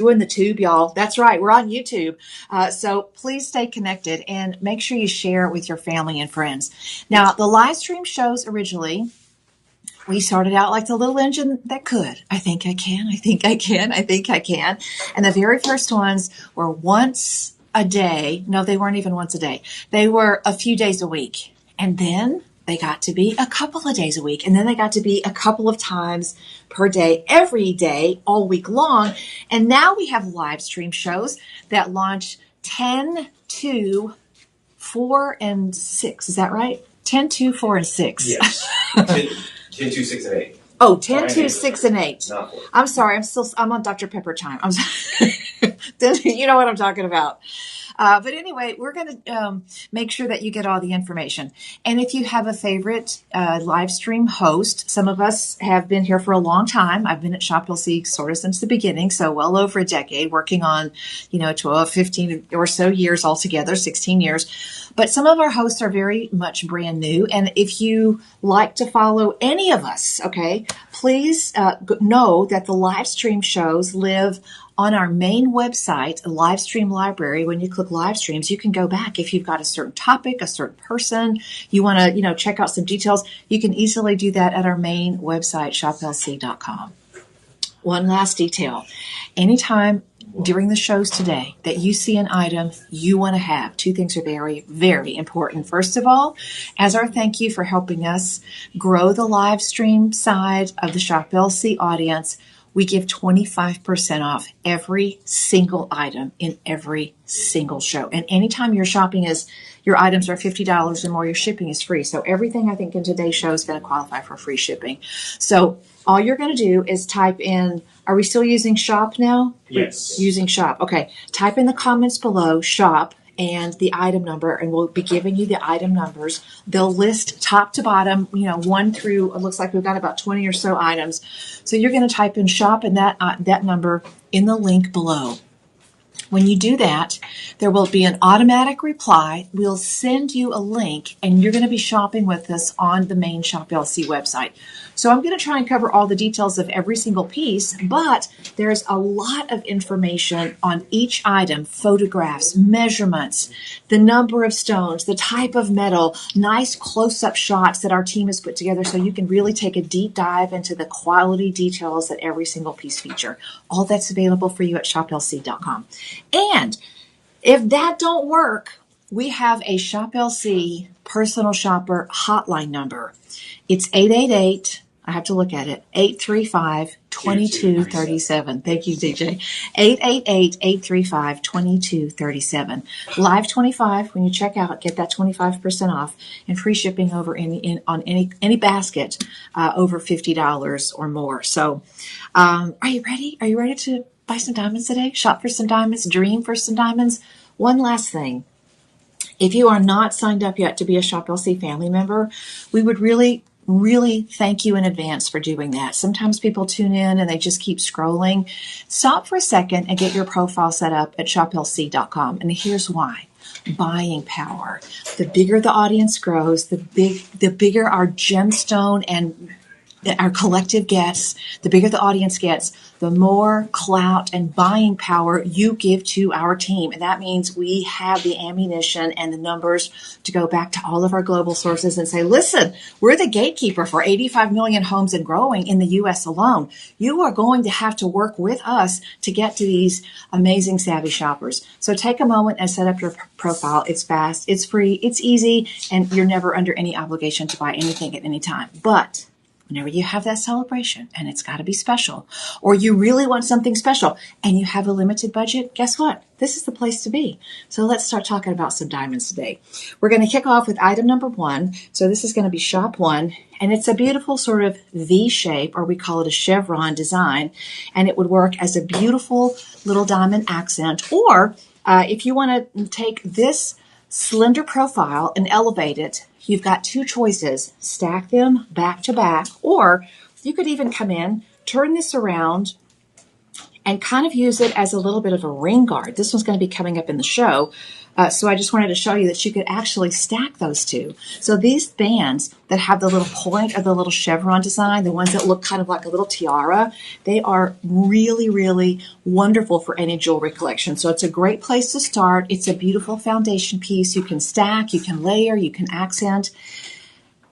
Doing the tube, y'all. That's right. We're on YouTube. So please stay connected and make sure you share it with your family and friends. Now, the live stream shows originally, we started out like the little engine that could. I think I can. I think I can. I think I can. And the very first ones were once a day. No, they weren't even once a day. They were a few days a week. And then they got to be a couple of days a week. And then they got to be a couple of times per day, every day, all week long. And now we have live stream shows that launch 10 to 4 and 6. Is that right? 10 to 4 and 6. Yes. 10, 2, 6, and 8. Oh, 10, 2, 6, and 8. Not 4. I'm sorry. I'm on Dr. Pepper time. I'm sorry. You know what I'm talking about. But anyway, we're going to make sure that you get all the information. And if you have a favorite live stream host, some of us have been here for a long time. I've been at Shop LC sort of since the beginning, so well over a decade, working on, 12, 15 or so years altogether, 16 years. But some of our hosts are very much brand new. And if you like to follow any of us, okay, please know that the live stream shows live on our main website, live stream library. When you click live streams, you can go back. If you've got a certain topic, a certain person, you want to, check out some details, you can easily do that at our main website, shoplc.com. One last detail. Anytime during the shows today that you see an item you want to have, two things are very, very important. First of all, as our thank you for helping us grow the live stream side of the Shop LC audience, we give 25% off every single item in every single show. And anytime you're shopping your items are $50 or more, your shipping is free. So everything I think in today's show is going to qualify for free shipping. So all you're going to do is type in, are we still using shop now? Yes. Using shop. Okay. Type in the comments below, shop, and the item number, and we'll be giving you the item numbers. They'll list top to bottom, 1 through, it looks like we've got about 20 or so items. So you're going to type in shop and that number in the link below. When you do that, there will be an automatic reply. We'll send you a link, and you're going to be shopping with us on the main Shop LC website. So I'm going to try and cover all the details of every single piece, but there's a lot of information on each item, photographs, measurements, the number of stones, the type of metal, nice close-up shots that our team has put together so you can really take a deep dive into the quality details that every single piece feature. All that's available for you at shoplc.com. And if that don't work, we have a Shop LC personal shopper hotline number. It's 888, I have to look at it, 835-2237. Thank you, DJ. 888-835-2237. Live 25, when you check out, get that 25% off and free shipping over any basket over $50 or more. So are you ready? Are you ready to buy some diamonds today? Shop for some diamonds, dream for some diamonds. One last thing. If you are not signed up yet to be a Shop LC family member, we would really thank you in advance for doing that. Sometimes people tune in and they just keep scrolling. Stop for a second and get your profile set up at shoplc.com. And here's why. Buying power. The bigger the audience grows, the bigger our gemstone and our collective gets, the bigger the audience gets, the more clout and buying power you give to our team. And that means we have the ammunition and the numbers to go back to all of our global sources and say, listen, we're the gatekeeper for 85 million homes and growing in the U.S. alone. You are going to have to work with us to get to these amazing savvy shoppers. So take a moment and set up your profile. It's fast, it's free, it's easy, and you're never under any obligation to buy anything at any time. But whenever you have that celebration, and it's got to be special, or you really want something special and you have a limited budget, guess what? This is the place to be. So let's start talking about some diamonds today. We're going to kick off with item number 1. So this is going to be shop 1, and it's a beautiful sort of V shape, or we call it a chevron design, and it would work as a beautiful little diamond accent. Or if you want to take this slender profile and elevate it, you've got 2 choices. Stack them back to back, or you could even come in, turn this around, and kind of use it as a little bit of a ring guard. This one's going to be coming up in the show. So I just wanted to show you that you could actually stack those two. So these bands that have the little point or the little chevron design, the ones that look kind of like a little tiara, they are really, really wonderful for any jewelry collection. So it's a great place to start. It's a beautiful foundation piece. You can stack, you can layer, you can accent.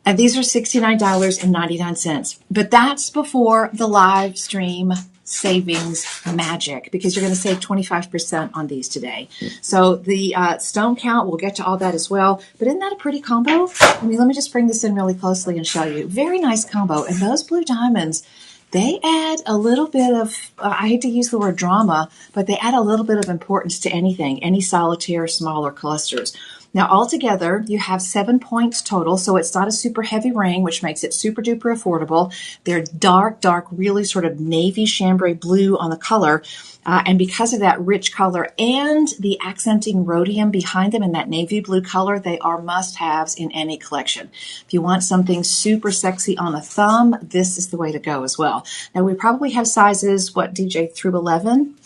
And these are $69.99. But that's before the live stream savings magic, because you're going to save 25% on these today. So the stone count, we'll get to all that as well. But isn't that a pretty combo? I mean, let me just bring this in really closely and show you. Very nice combo. And those blue diamonds, they add a little bit of, I hate to use the word drama, but they add a little bit of importance to anything, any solitaire, smaller clusters. Now, altogether, you have 7 points total, so it's not a super heavy ring, which makes it super duper affordable. They're dark, really sort of navy chambray blue on the color. And because of that rich color and the accenting rhodium behind them in that navy blue color, they are must-haves in any collection. If you want something super sexy on the thumb, this is the way to go as well. Now, we probably have sizes, what, DJ, through 11?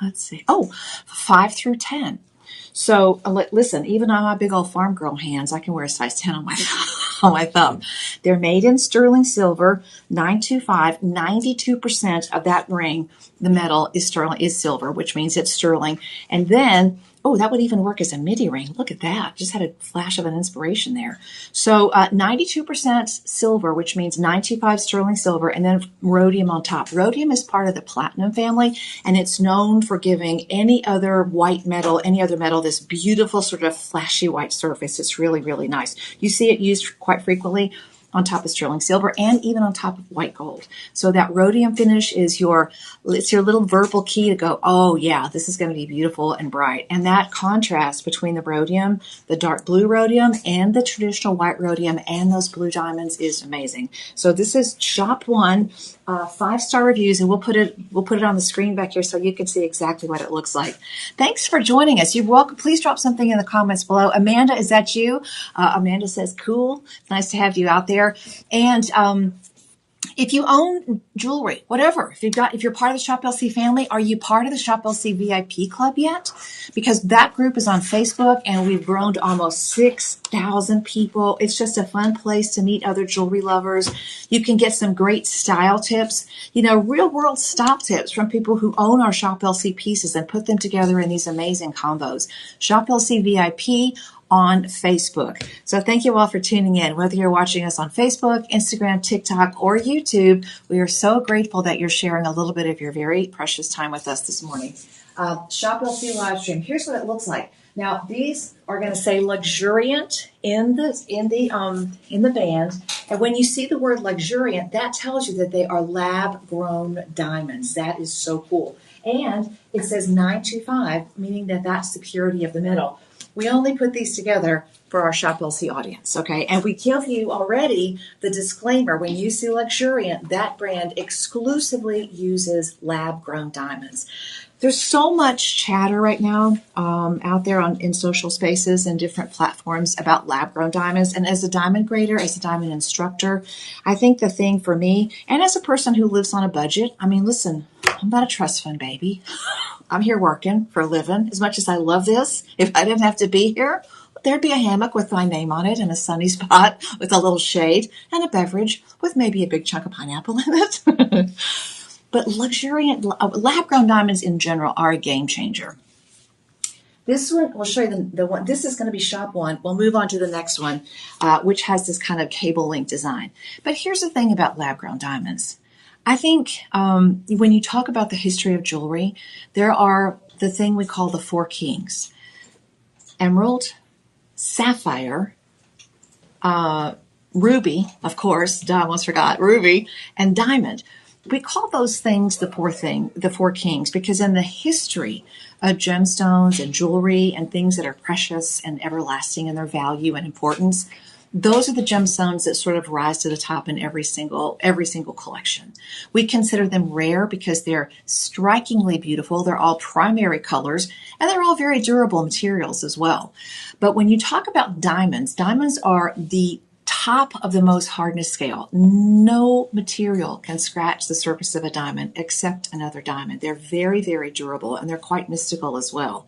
Let's see. Oh, 5 through 10. So listen, even on my big old farm girl hands, I can wear a size 10 on my thumb. They're made in sterling silver, 925. 92% of that ring, the metal is silver, which means it's sterling. And then, oh, that would even work as a midi ring. Look at that. Just had a flash of an inspiration there. So 92% silver, which means 925 sterling silver, and then rhodium on top. Rhodium is part of the platinum family, and it's known for giving any other metal, this beautiful sort of flashy white surface. It's really, really nice. You see it used quite frequently on top of sterling silver and even on top of white gold. So that rhodium finish is your little verbal key to go, oh yeah, this is going to be beautiful and bright. And that contrast between the rhodium, the dark blue rhodium, and the traditional white rhodium and those blue diamonds is amazing. So this is Shop One, 5-star reviews, and we'll put it on the screen back here so you can see exactly what it looks like. Thanks for joining us. You're welcome. Please drop something in the comments below. Amanda, is that you? Amanda says, cool. Nice to have you out there. And if you own jewelry, whatever, if you're part of the Shop LC family, are you part of the Shop LC VIP club yet? Because that group is on Facebook and we've grown to almost 6,000 people. It's just a fun place to meet other jewelry lovers. You can get some great style tips, real world style tips from people who own our Shop LC pieces and put them together in these amazing combos. Shop LC VIP on Facebook. So thank you all for tuning in. Whether you're watching us on Facebook, Instagram, TikTok, or YouTube, we are so grateful that you're sharing a little bit of your very precious time with us this morning. Shop LC live stream. Here's what it looks like. Now these are going to say luxuriant in the band, and when you see the word luxuriant, that tells you that they are lab-grown diamonds. That is so cool. And it says 925, meaning that that's the purity of the metal. We only put these together for our Shop LC audience, okay? And we give you already the disclaimer. When you see luxuriant, that brand exclusively uses lab-grown diamonds. There's so much chatter right now out there in social spaces and different platforms about lab-grown diamonds. And as a diamond grader, as a diamond instructor, I think the thing for me, and as a person who lives on a budget, I mean, listen, I'm not a trust fund baby. I'm here working for a living. As much as I love this, if I didn't have to be here, there'd be a hammock with my name on it and a sunny spot with a little shade and a beverage with maybe a big chunk of pineapple in it. But luxuriant lab-grown diamonds in general are a game changer. This one, we'll show you the one. This is going to be Shop One. We'll move on to the next one, which has this kind of cable link design. But here's the thing about lab-grown diamonds. I think when you talk about the history of jewelry, there are the thing we call the four kings. Emerald, sapphire, ruby, of course, I almost forgot, ruby, and diamond. We call those things the four kings, because in the history of gemstones and jewelry and things that are precious and everlasting in their value and importance, those are the gemstones that sort of rise to the top in every single collection. We consider them rare because they're strikingly beautiful. They're all primary colors, and they're all very durable materials as well. But when you talk about diamonds, diamonds are the top of the most hardness scale. No material can scratch the surface of a diamond except another diamond. They're very, very durable, and they're quite mystical as well.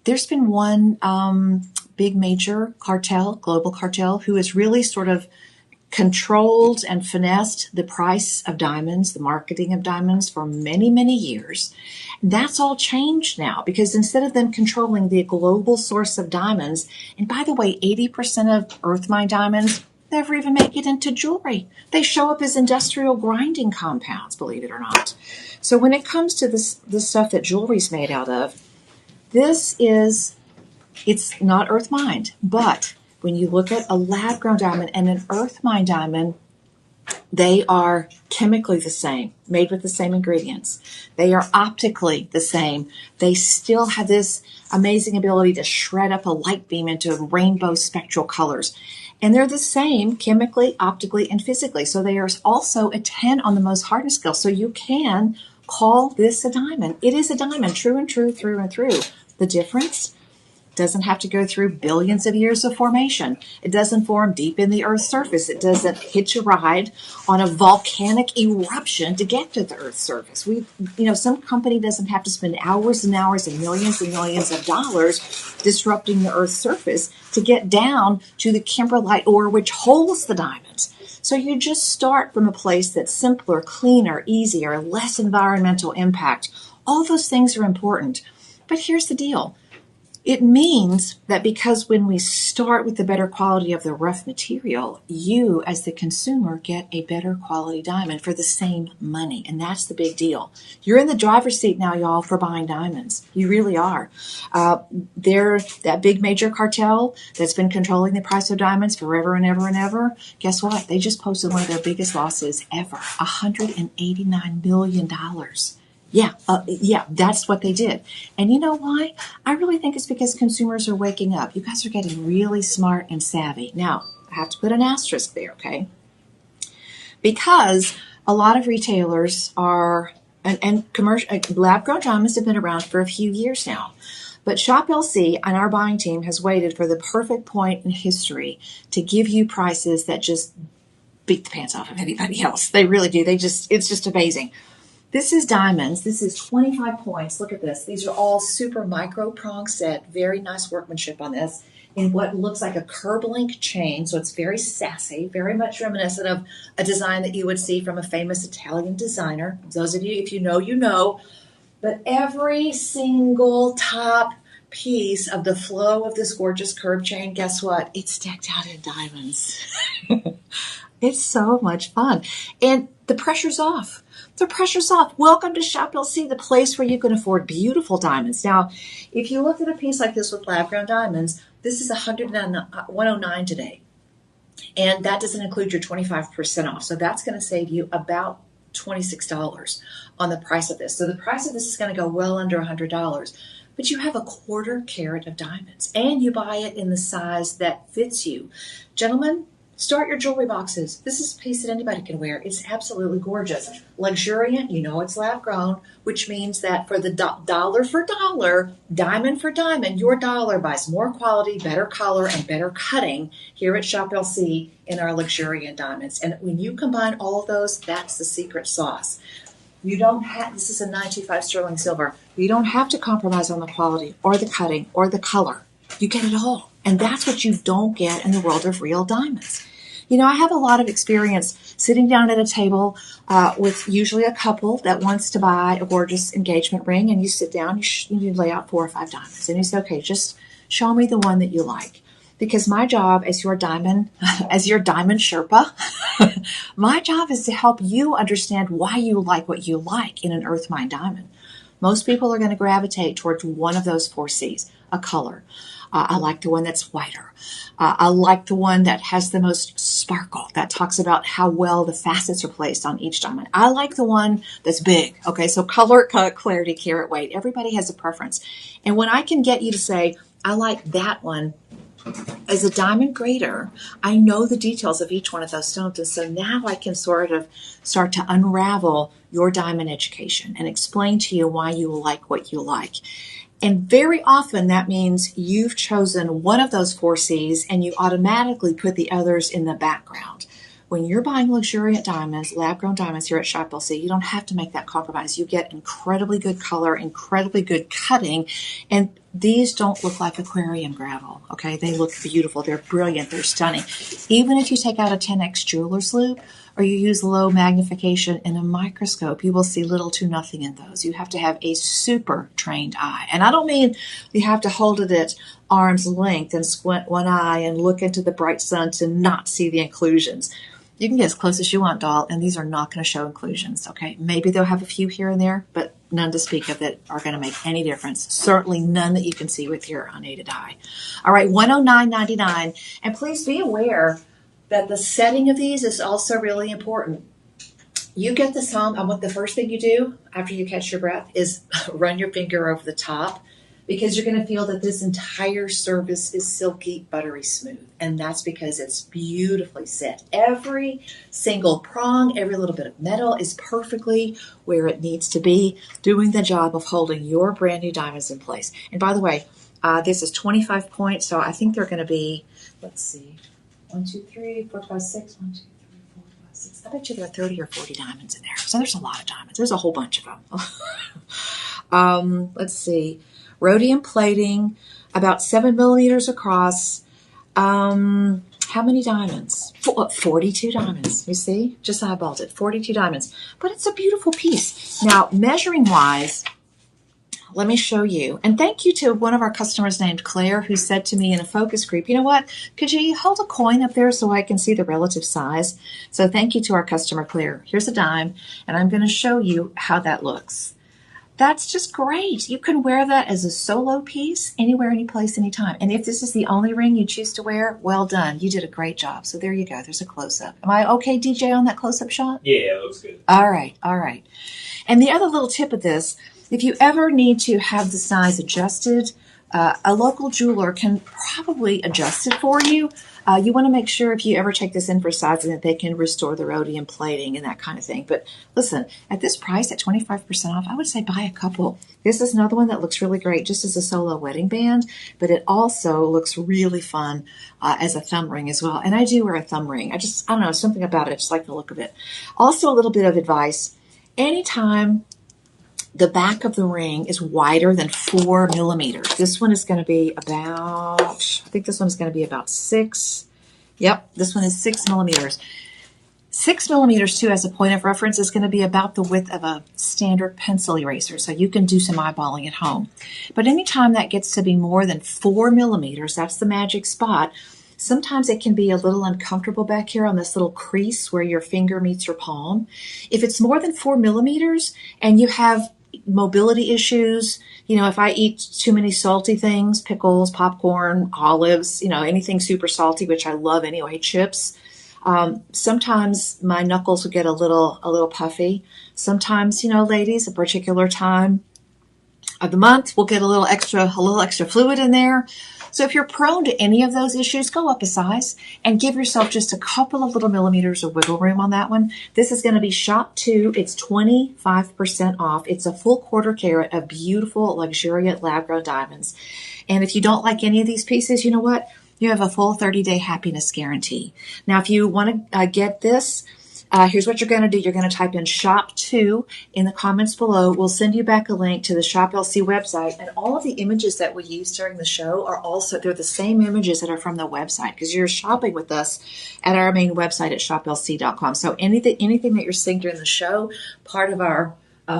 There's been one big major cartel, global cartel, who has really sort of controlled and finessed the price of diamonds, the marketing of diamonds for many, many years. That's all changed now because instead of them controlling the global source of diamonds, and by the way, 80% of earth mine diamonds never even make it into jewelry. They show up as industrial grinding compounds, believe it or not. So when it comes to this stuff that jewelry's made out of, it's not earth mined, but when you look at a lab-grown diamond and an earth mine diamond, they are chemically the same, made with the same ingredients. They are optically the same. They still have this amazing ability to shred up a light beam into rainbow spectral colors. And they're the same chemically, optically, and physically. So they are also a 10 on the most hardness scale. So you can call this a diamond. It is a diamond, true and true, through and through. The difference doesn't have to go through billions of years of formation. It doesn't form deep in the Earth's surface. It doesn't hitch a ride on a volcanic eruption to get to the Earth's surface. Some company doesn't have to spend hours and hours and millions of dollars disrupting the Earth's surface to get down to the kimberlite ore which holds the diamonds. So you just start from a place that's simpler, cleaner, easier, less environmental impact. All those things are important. But here's the deal. It means that because when we start with the better quality of the rough material, you as the consumer get a better quality diamond for the same money. And that's the big deal. You're in the driver's seat now, y'all, for buying diamonds. You really are. They're that big major cartel that's been controlling the price of diamonds forever and ever and ever. Guess what? They just posted one of their biggest losses ever, $189 million. Yeah, that's what they did. And you know why? I really think it's because consumers are waking up. You guys are getting really smart and savvy. Now, I have to put an asterisk there, okay? Because a lot of retailers are, and commercial lab-grown diamonds have been around for a few years now. But Shop LC and our buying team has waited for the perfect point in history to give you prices that just beat the pants off of anybody else. They really do. It's just amazing. This is diamonds. This is 25 points. Look at this. These are all super micro prong set. Very nice workmanship on this in what looks like a curb link chain. So it's very sassy, very much reminiscent of a design that you would see from a famous Italian designer. Those of you, if you know, you know. But every single top piece of the flow of this gorgeous curb chain, guess what? It's decked out in diamonds. It's so much fun. And the pressure's off. The pressure's off. Welcome to Shop LC, the place where you can afford beautiful diamonds. Now, if you look at a piece like this with lab-grown diamonds, this is $109 today. And that doesn't include your 25% off. So that's going to save you about $26 on the price of this. So the price of this is going to go well under $100. But you have a 1/4 carat of diamonds. And you buy it in the size that fits you. Gentlemen, start your jewelry boxes. This is a piece that anybody can wear. It's absolutely gorgeous. Luxuriant, you know it's lab grown, which means that for the dollar for dollar, diamond for diamond, your dollar buys more quality, better color, and better cutting here at Shop LC in our luxuriant diamonds. And when you combine all of those, that's the secret sauce. You don't have, this is a 925 sterling silver. You don't have to compromise on the quality or the cutting or the color. You get it all. And that's what you don't get in the world of real diamonds. You know, I have a lot of experience sitting down at a table with usually a couple that wants to buy a gorgeous engagement ring, and you sit down, you lay out 4 or 5 diamonds, and you say, okay, just show me the one that you like. Because my job as your diamond Sherpa, my job is to help you understand why you like what you like in an earth mine diamond. Most people are going to gravitate towards one of those 4 C's, a color. I like the one that's whiter. I like the one that has the most sparkle, that talks about how well the facets are placed on each diamond. I like the one that's big. Okay, so color, cut, clarity, carat, weight. Everybody has a preference. And when I can get you to say, I like that one, as a diamond grader, I know the details of each one of those stones. And so now I can sort of start to unravel your diamond education and explain to you why you like what you like. And very often that means you've chosen one of those 4Cs and you automatically put the others in the background. When you're buying luxuriant diamonds, lab-grown diamonds here at Shop LC, you don't have to make that compromise. You get incredibly good color, incredibly good cutting, and these don't look like aquarium gravel, okay? They look beautiful. They're brilliant. They're stunning. Even if you take out a 10x jeweler's loupe or you use low magnification in a microscope, you will see little to nothing in those. You have to have a super trained eye. And I don't mean you have to hold it at arm's length and squint one eye and look into the bright sun to not see the inclusions. You can get as close as you want, doll, and these are not going to show inclusions, okay? Maybe they'll have a few here and there, but none to speak of that are going to make any difference. Certainly none that you can see with your unaided eye. All right, $109.99. And please be aware that the setting of these is also really important. You get this home, and what the first thing you do after you catch your breath is run your finger over the top, because you're going to feel that this entire surface is silky, buttery smooth. And that's because it's beautifully set. Every single prong, every little bit of metal is perfectly where it needs to be, doing the job of holding your brand new diamonds in place. And by the way, this is 25 points, so I think they're going to be, let's see, 1, 2, 3, 4, 5, 6, 1, 2, 3, 4, 5, 6. I bet you there are 30 or 40 diamonds in there. So there's a lot of diamonds. There's a whole bunch of them. Let's see. Rhodium plating, about 7 millimeters across. How many diamonds? 42 diamonds. You see? Just eyeballed it. 42 diamonds. But it's a beautiful piece. Now, measuring wise, let me show you. And thank you to one of our customers named Claire, who said to me in a focus group, you know what? Could you hold a coin up there so I can see the relative size? So thank you to our customer, Claire. Here's a dime, and I'm going to show you how that looks. That's just great. You can wear that as a solo piece anywhere, anyplace, anytime. And if this is the only ring you choose to wear, well done. You did a great job. So there you go. There's a close-up. Am I okay, DJ, on that close-up shot? Yeah, it looks good. All right. All right. And the other little tip of this, if you ever need to have the size adjusted, a local jeweler can probably adjust it for you. You want to make sure if you ever take this in for sizing that they can restore the rhodium plating and that kind of thing. But listen, at this price, at 25% off, I would say buy a couple. This is another one that looks really great just as a solo wedding band, but it also looks really fun as a thumb ring as well. And I do wear a thumb ring. I don't know, something about it. I just like the look of it. Also, a little bit of advice. Anytime the back of the ring is wider than 4 millimeters. This one is going to be about, I think this one is going to be about 6. Yep, this one is 6 millimeters. 6 millimeters, too, as a point of reference, is going to be about the width of a standard pencil eraser, so you can do some eyeballing at home. But anytime that gets to be more than 4 millimeters, that's the magic spot. Sometimes it can be a little uncomfortable back here on this little crease where your finger meets your palm. If it's more than 4 millimeters and you have mobility issues, if I eat too many salty things, pickles, popcorn, olives, anything super salty, which I love anyway, chips, sometimes my knuckles will get a little puffy. Sometimes, ladies, a particular time of the month, we'll get a little extra fluid in there. So if you're prone to any of those issues, go up a size and give yourself just a couple of little millimeters of wiggle room on that one. This is going to be shop 2. It's 25% off. It's a full quarter carat of beautiful, luxuriant lab-grown diamonds. And if you don't like any of these pieces, you know what? You have a full 30-day happiness guarantee. Now, if you want to get this, here's what you're going to do. You're going to type in shop 2 in the comments below. We'll send you back a link to the Shop LC website. And all of the images that we use during the show they're the same images that are from the website because you're shopping with us at our main website at shoplc.com. So anything that you're seeing during the show, part of our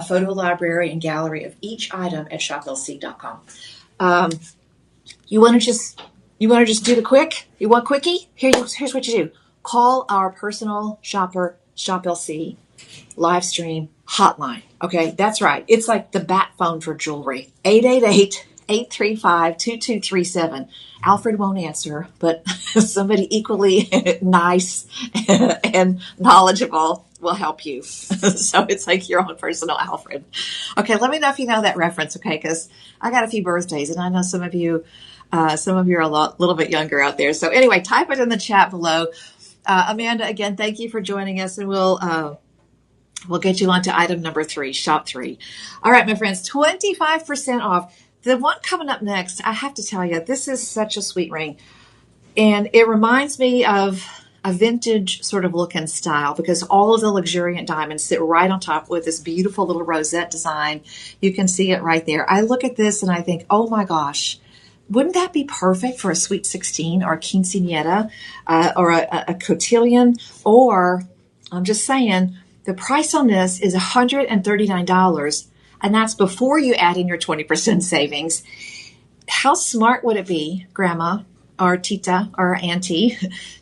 photo library and gallery of each item at shoplc.com. You want to just do the quick? You want quickie? Here's what you do. Call our personal shopper Shop LC live stream hotline. Okay, that's right. It's like the bat phone for jewelry. 888-835-2237. Alfred won't answer, but somebody equally nice and knowledgeable will help you. So it's like your own personal Alfred. Okay, let me know if you know that reference, okay? Because I got a few birthdays, and I know some of you are a little bit younger out there. So anyway, type it in the chat below. Amanda, again, thank you for joining us, and we'll get you on to item number 3, shop 3. All right, my friends, 25% off. The one coming up next, I have to tell you, this is such a sweet ring. And it reminds me of a vintage sort of look and style because all of the luxuriant diamonds sit right on top with this beautiful little rosette design. You can see it right there. I look at this and I think, oh my gosh, wouldn't that be perfect for a Sweet 16 or a quinceañera or a cotillion? Or I'm just saying, the price on this is $139, and that's before you add in your 20% savings. How smart would it be, Grandma or Tita or Auntie,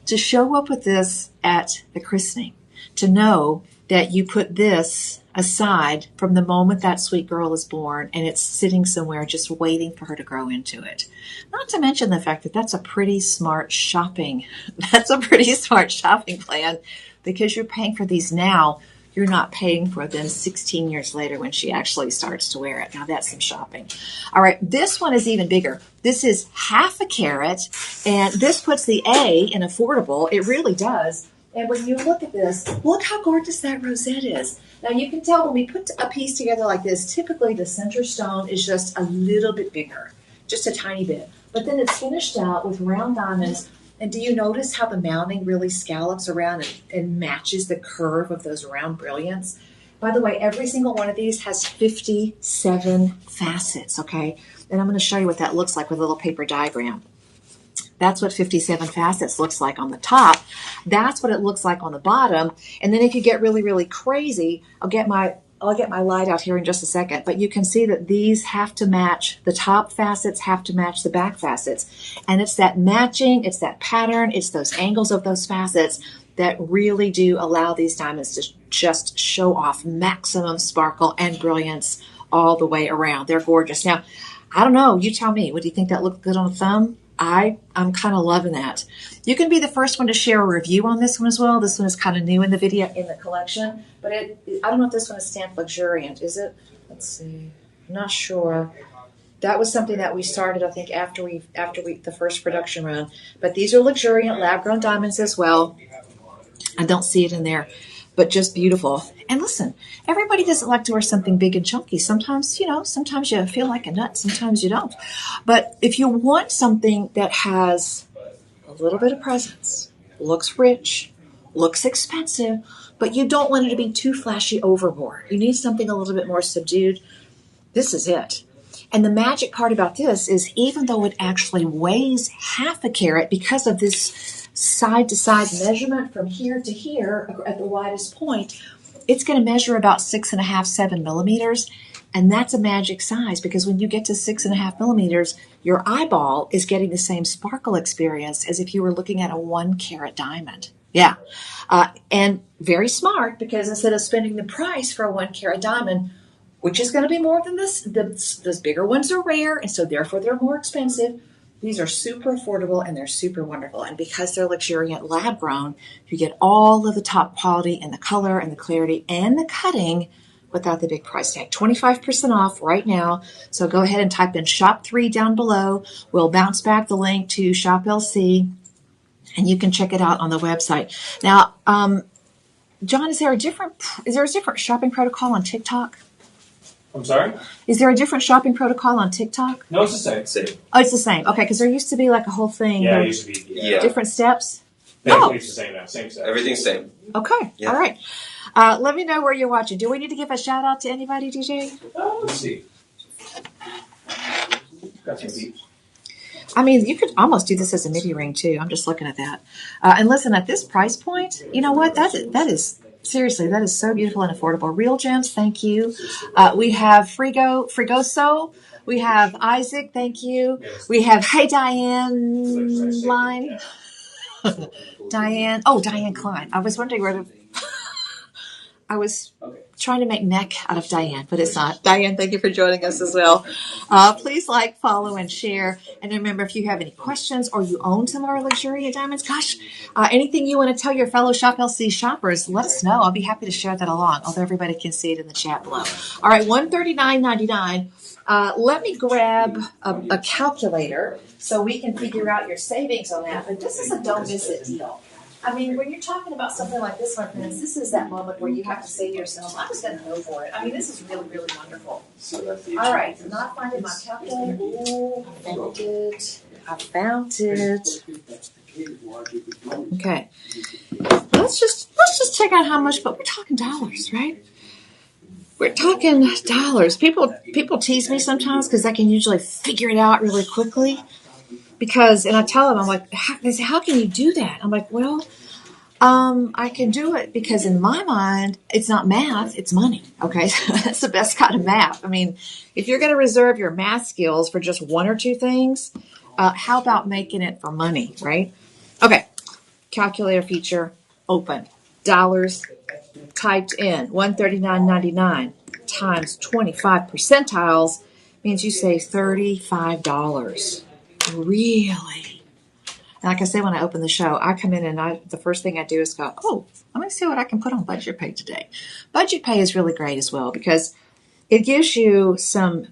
to show up with this at the christening, to know that you put this aside from the moment that sweet girl is born and it's sitting somewhere just waiting for her to grow into it. Not to mention the fact that that's a pretty smart shopping plan because you're paying for these now. You're not paying for them 16 years later when she actually starts to wear it. Now that's some shopping. All right, this one is even bigger. This is half a carat, and this puts the A in affordable. It really does. And when you look at this, look how gorgeous that rosette is. Now you can tell when we put a piece together like this, typically the center stone is just a little bit bigger, just a tiny bit. But then it's finished out with round diamonds. And do you notice how the mounting really scallops around and matches the curve of those round brilliants? By the way, every single one of these has 57 facets, okay? And I'm going to show you what that looks like with a little paper diagram. That's what 57 facets looks like on the top. That's what it looks like on the bottom. And then if you get really, really crazy, I'll get my light out here in just a second, but you can see that these have to match, the top facets have to match the back facets. And it's that matching, it's that pattern, it's those angles of those facets that really do allow these diamonds to just show off maximum sparkle and brilliance all the way around. They're gorgeous. Now, I don't know, you tell me, would you think that looked good on a thumb? I'm kind of loving that. You can be the first one to share a review on this one as well. This one is kind of new in the video, in the collection, but I don't know if this one is stamped luxuriant. Is it? Let's see. I'm not sure. That was something that we started, I think, after the first production run. But these are luxuriant lab-grown diamonds as well. I don't see it in there, but just beautiful. And listen, everybody doesn't like to wear something big and chunky. Sometimes, sometimes you feel like a nut, sometimes you don't. But if you want something that has a little bit of presence, looks rich, looks expensive, but you don't want it to be too flashy overboard. You need something a little bit more subdued. This is it. And the magic part about this is even though it actually weighs half a carat because of this side-to-side measurement from here to here at the widest point, it's going to measure about 6.5, 7 millimeters. And that's a magic size because when you get to 6.5 millimeters, your eyeball is getting the same sparkle experience as if you were looking at a 1 carat diamond. Yeah. And very smart because instead of spending the price for a 1 carat diamond, which is going to be more than this, those bigger ones are rare, and so therefore they're more expensive. These are super affordable and they're super wonderful. And because they're luxuriant lab grown, you get all of the top quality and the color and the clarity and the cutting without the big price tag. 25% off right now. So go ahead and type in Shop 3 down below. We'll bounce back the link to Shop LC and you can check it out on the website. Now, John, is there a different shopping protocol on TikTok? I'm sorry? Is there a different shopping protocol on TikTok? No, it's the same. Oh, it's the same. Okay, because there used to be like a whole thing. Yeah, it used to be. Yeah. Different steps? It's the same now. Same steps. Everything's same. Okay, Yeah. All right. Let me know where you're watching. Do we need to give a shout out to anybody, DJ? Let's see. Got some beats. I mean, you could almost do this as a midi ring too. I'm just looking at that. And listen, at this price point, you know what? That is seriously, that is so beautiful and affordable. Real Gems, thank you. We have Frigoso. We have Isaac, thank you. We have Hey Diane line. Diane Klein. I was wondering where to. I was trying to make neck out of Diane, but it's not. Diane, thank you for joining us as well. Please like, follow, and share. And remember, if you have any questions or you own some of our luxuriant diamonds, anything you want to tell your fellow Shop LC shoppers, let us know. I'll be happy to share that along, although everybody can see it in the chat below. All right, $139.99. Let me grab a calculator so we can figure out your savings on that. But this is a don't miss it deal. I mean, when you're talking about something like this, my friends, this is that moment where you have to say to yourself, I'm just going to go for it. I mean, this is really, really wonderful. All right, not finding my calculator. Ooh, I found it. I found it. Okay. Let's just check out how much, but we're talking dollars, right? We're talking dollars. People tease me sometimes because I can usually figure it out really quickly. Because, and I tell them, I'm like, they say, how can you do that? I'm like, well, I can do it because in my mind, it's not math, it's money. Okay. So that's the best kind of math. I mean, if you're going to reserve your math skills for just one or two things, how about making it for money, right? Okay. Calculator feature open. Dollars typed in 139.99 times 25 percentiles means you save $35. Really? And like I said, when I open the show, I come in and the first thing I do is go, oh, let me see what I can put on Budget Pay today. Budget Pay is really great as well because it gives you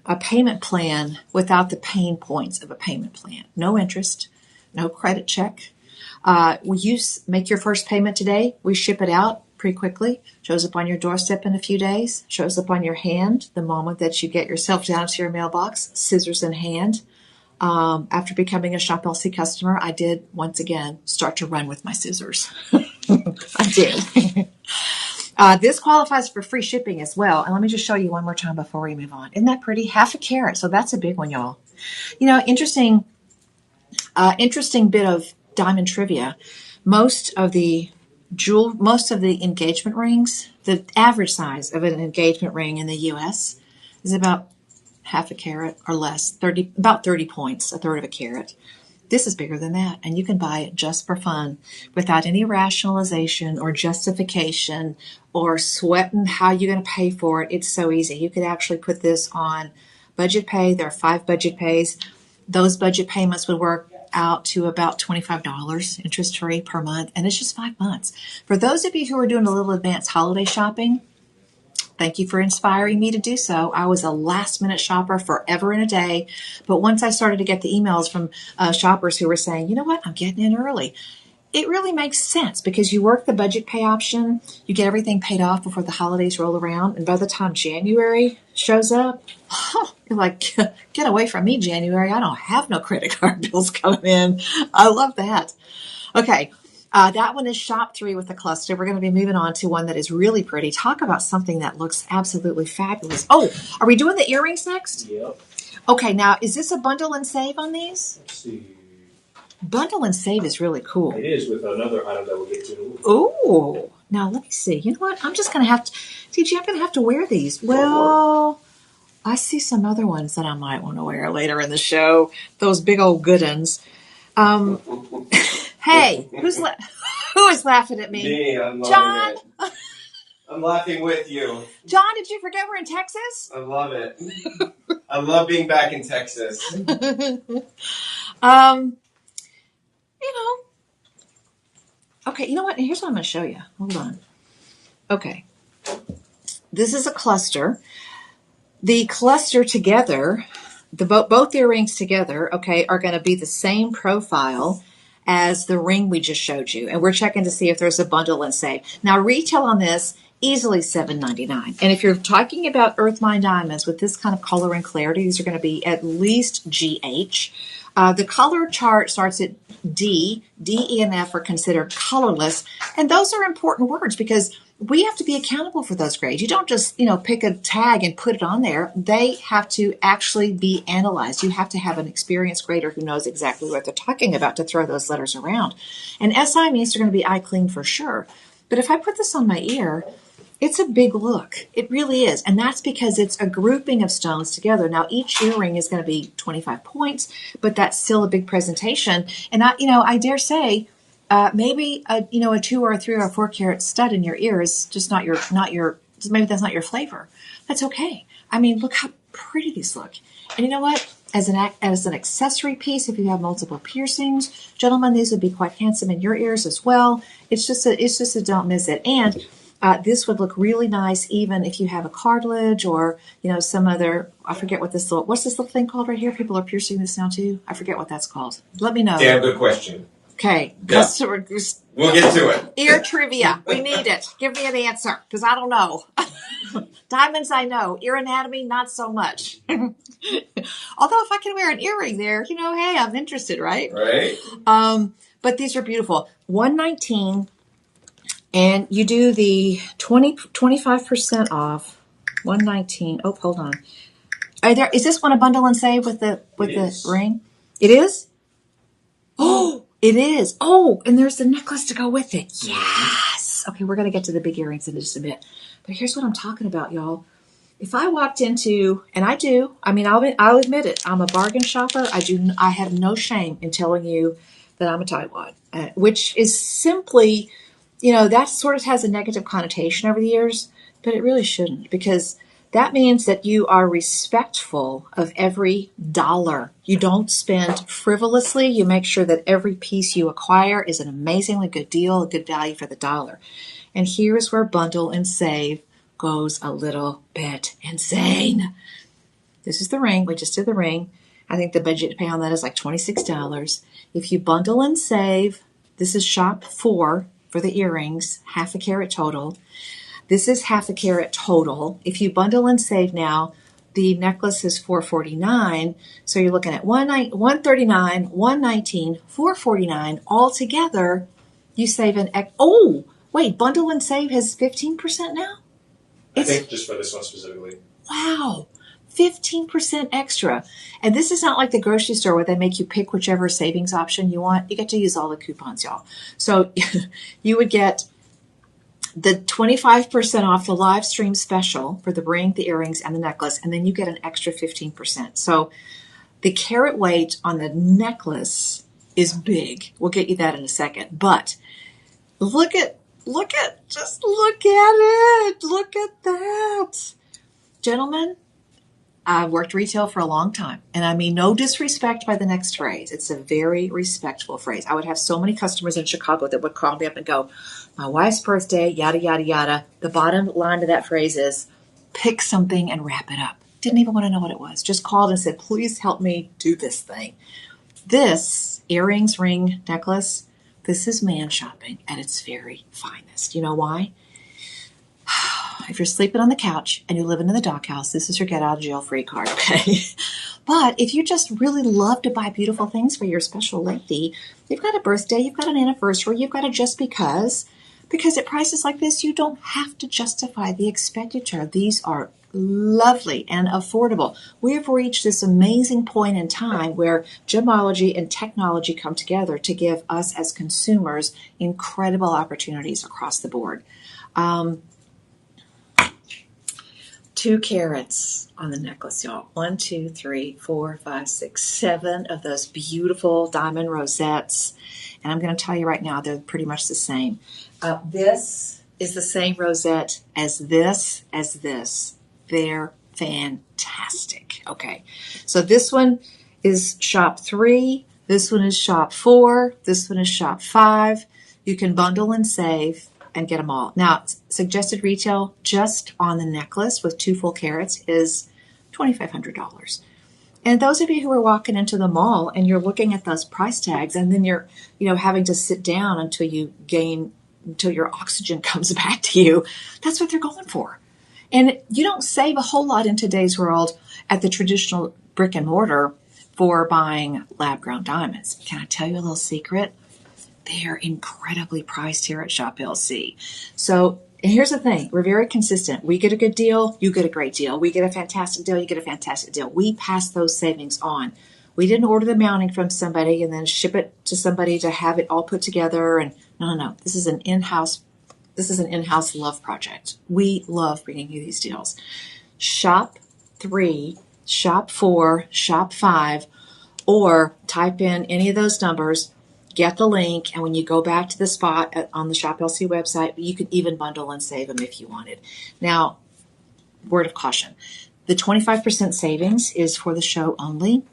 a payment plan without the pain points of a payment plan. No interest, no credit check. Make your first payment today. We ship it out pretty quickly. Shows up on your doorstep in a few days. Shows up on your hand the moment that you get yourself down to your mailbox, scissors in hand. After becoming a Shop LC customer, I did once again start to run with my scissors. I did. This qualifies for free shipping as well. And let me just show you one more time before we move on. Isn't that pretty? Half a carat. So that's a big one, y'all. You know, interesting bit of diamond trivia. Most of the engagement rings, the average size of an engagement ring in the U.S. is about half a carat or less, about 30 points, a third of a carat. This is bigger than that, and you can buy it just for fun without any rationalization or justification or sweating how you're going to pay for it. It's so easy. You could actually put this on Budget Pay. There are 5 Budget Pays. Those budget payments would work out to about $25 interest-free per month, and it's just 5 months. For those of you who are doing a little advanced holiday shopping, thank you for inspiring me to do so. I was a last-minute shopper forever and a day, but once I started to get the emails from shoppers who were saying, you know what, I'm getting in early. It really makes sense because you work the budget pay option, you get everything paid off before the holidays roll around, and by the time January shows up, you're like, get away from me, January. I don't have no credit card bills coming in. I love that. Okay. That one is shop 3 with the cluster. We're going to be moving on to one that is really pretty. Talk about something that looks absolutely fabulous. Oh, are we doing the earrings next? Yep. Okay, now, is this a bundle and save on these? Let's see. Bundle and save is really cool. It is with another item that we'll get to. Oh, now let me see. You know what? I'm just going to have to, TG, I'm going to have to wear these. Well, I see some other ones that I might want to wear later in the show. Those big old good ones. Hey, who is laughing at me? Me, I'm John? it. I'm laughing with you. John, did you forget we're in Texas? I love it. I love being back in Texas. Okay, you know what? Here's what I'm going to show you. Hold on. Okay. This is a cluster. The cluster together, both earrings together, okay, are going to be the same profile as the ring we just showed you. And we're checking to see if there's a bundle and save. Now, retail on this, easily $7.99. And if you're talking about Earth Mine diamonds with this kind of color and clarity, these are going to be at least GH. The color chart starts at D. D, E, and F are considered colorless. And those are important words because we have to be accountable for those grades. You don't just, pick a tag and put it on there. They have to actually be analyzed. You have to have an experienced grader who knows exactly what they're talking about to throw those letters around. And SI means they're going to be eye clean for sure. But if I put this on my ear, it's a big look. It really is. And that's because it's a grouping of stones together. Now, each earring is going to be 25 points, but that's still a big presentation. And I dare say, maybe a 2 or a 3 or a 4 carat stud in your ear is just maybe that's not your flavor. That's okay. I mean, look how pretty these look. And you know what? As an accessory piece, if you have multiple piercings, gentlemen, these would be quite handsome in your ears as well. It's just a don't miss it. And this would look really nice even if you have a cartilage or, some other, I forget what's this little thing called right here? People are piercing this now too. I forget what that's called. Let me know. Damn good question. Okay. Yeah. Customer, We'll get to it. ear trivia. We need it. Give me an answer because I don't know. Diamonds, I know. Ear anatomy, not so much. Although if I can wear an earring there, hey, I'm interested, right? Right. But these are beautiful. 119, and you do the 25% off. 119. Oh, hold on. Is this one a bundle and save with the ring? It is? Oh, it is. Oh, and there's the necklace to go with it. Yes. Okay, we're going to get to the big earrings in just a bit. But here's what I'm talking about, y'all. If I walked into, and I do, I'll admit it, I'm a bargain shopper. I have no shame in telling you that I'm a tightwad, which is simply, that sort of has a negative connotation over the years, but it really shouldn't, because that means that you are respectful of every dollar. You don't spend frivolously. You make sure that every piece you acquire is an amazingly good deal, a good value for the dollar. And here's where bundle and save goes a little bit insane. This is the ring. We just did the ring. I think the budget to pay on that is like $26. If you bundle and save, this is shop 4 for the earrings, half a carat total. This is half a carat total. If you bundle and save now, the necklace is $449. So you're looking at $139, $119, $449 all together. You save bundle and save has 15% now? I think just for this one specifically. Wow. 15% extra. And this is not like the grocery store where they make you pick whichever savings option you want. You get to use all the coupons, y'all. So you would get the 25% off the live stream special for the ring, the earrings, and the necklace, and then you get an extra 15%. So the carat weight on the necklace is big. We'll get you that in a second. But look at it. Look at that. Gentlemen, I've worked retail for a long time, and I mean no disrespect by the next phrase. It's a very respectful phrase. I would have so many customers in Chicago that would call me up and go, my wife's birthday, yada, yada, yada. The bottom line to that phrase is, pick something and wrap it up. Didn't even want to know what it was. Just called and said, please help me do this thing. This earrings, ring, necklace, this is man shopping at its very finest. You know why? If you're sleeping on the couch and you're living in the doghouse, this is your get out of jail free card, okay? But if you just really love to buy beautiful things for your special lady, you've got a birthday, you've got an anniversary, you've got a just because at prices like this, you don't have to justify the expenditure. These are lovely and affordable. We have reached this amazing point in time where gemology and technology come together to give us as consumers incredible opportunities across the board. 2 carats on the necklace, y'all. 1, 2, 3, 4, 5, 6, 7 of those beautiful diamond rosettes. And I'm going to tell you right now, they're pretty much the same. This is the same rosette as this. They're fantastic. Okay. So this one is shop 3. This one is shop 4. This one is shop 5. You can bundle and save and get them all. Now, suggested retail just on the necklace with 2 full carats is $2,500. And those of you who are walking into the mall and you're looking at those price tags, and then you're, having to sit down until your oxygen comes back to you, that's what they're going for. And you don't save a whole lot in today's world at the traditional brick and mortar for buying lab-grown diamonds. Can I tell you a little secret? They are incredibly priced here at Shop LC. So here's the thing. We're very consistent. We get a good deal, you get a great deal. We get a fantastic deal, you get a fantastic deal. We pass those savings on. We didn't order the mounting from somebody and then ship it to somebody to have it all put together. And no. This is an in-house love project. We love bringing you these deals. Shop 3, shop 4, shop 5, or type in any of those numbers, get the link, and when you go back to the spot on the Shop LC website, you can even bundle and save them if you wanted. Now, word of caution. The 25% savings is for the show only.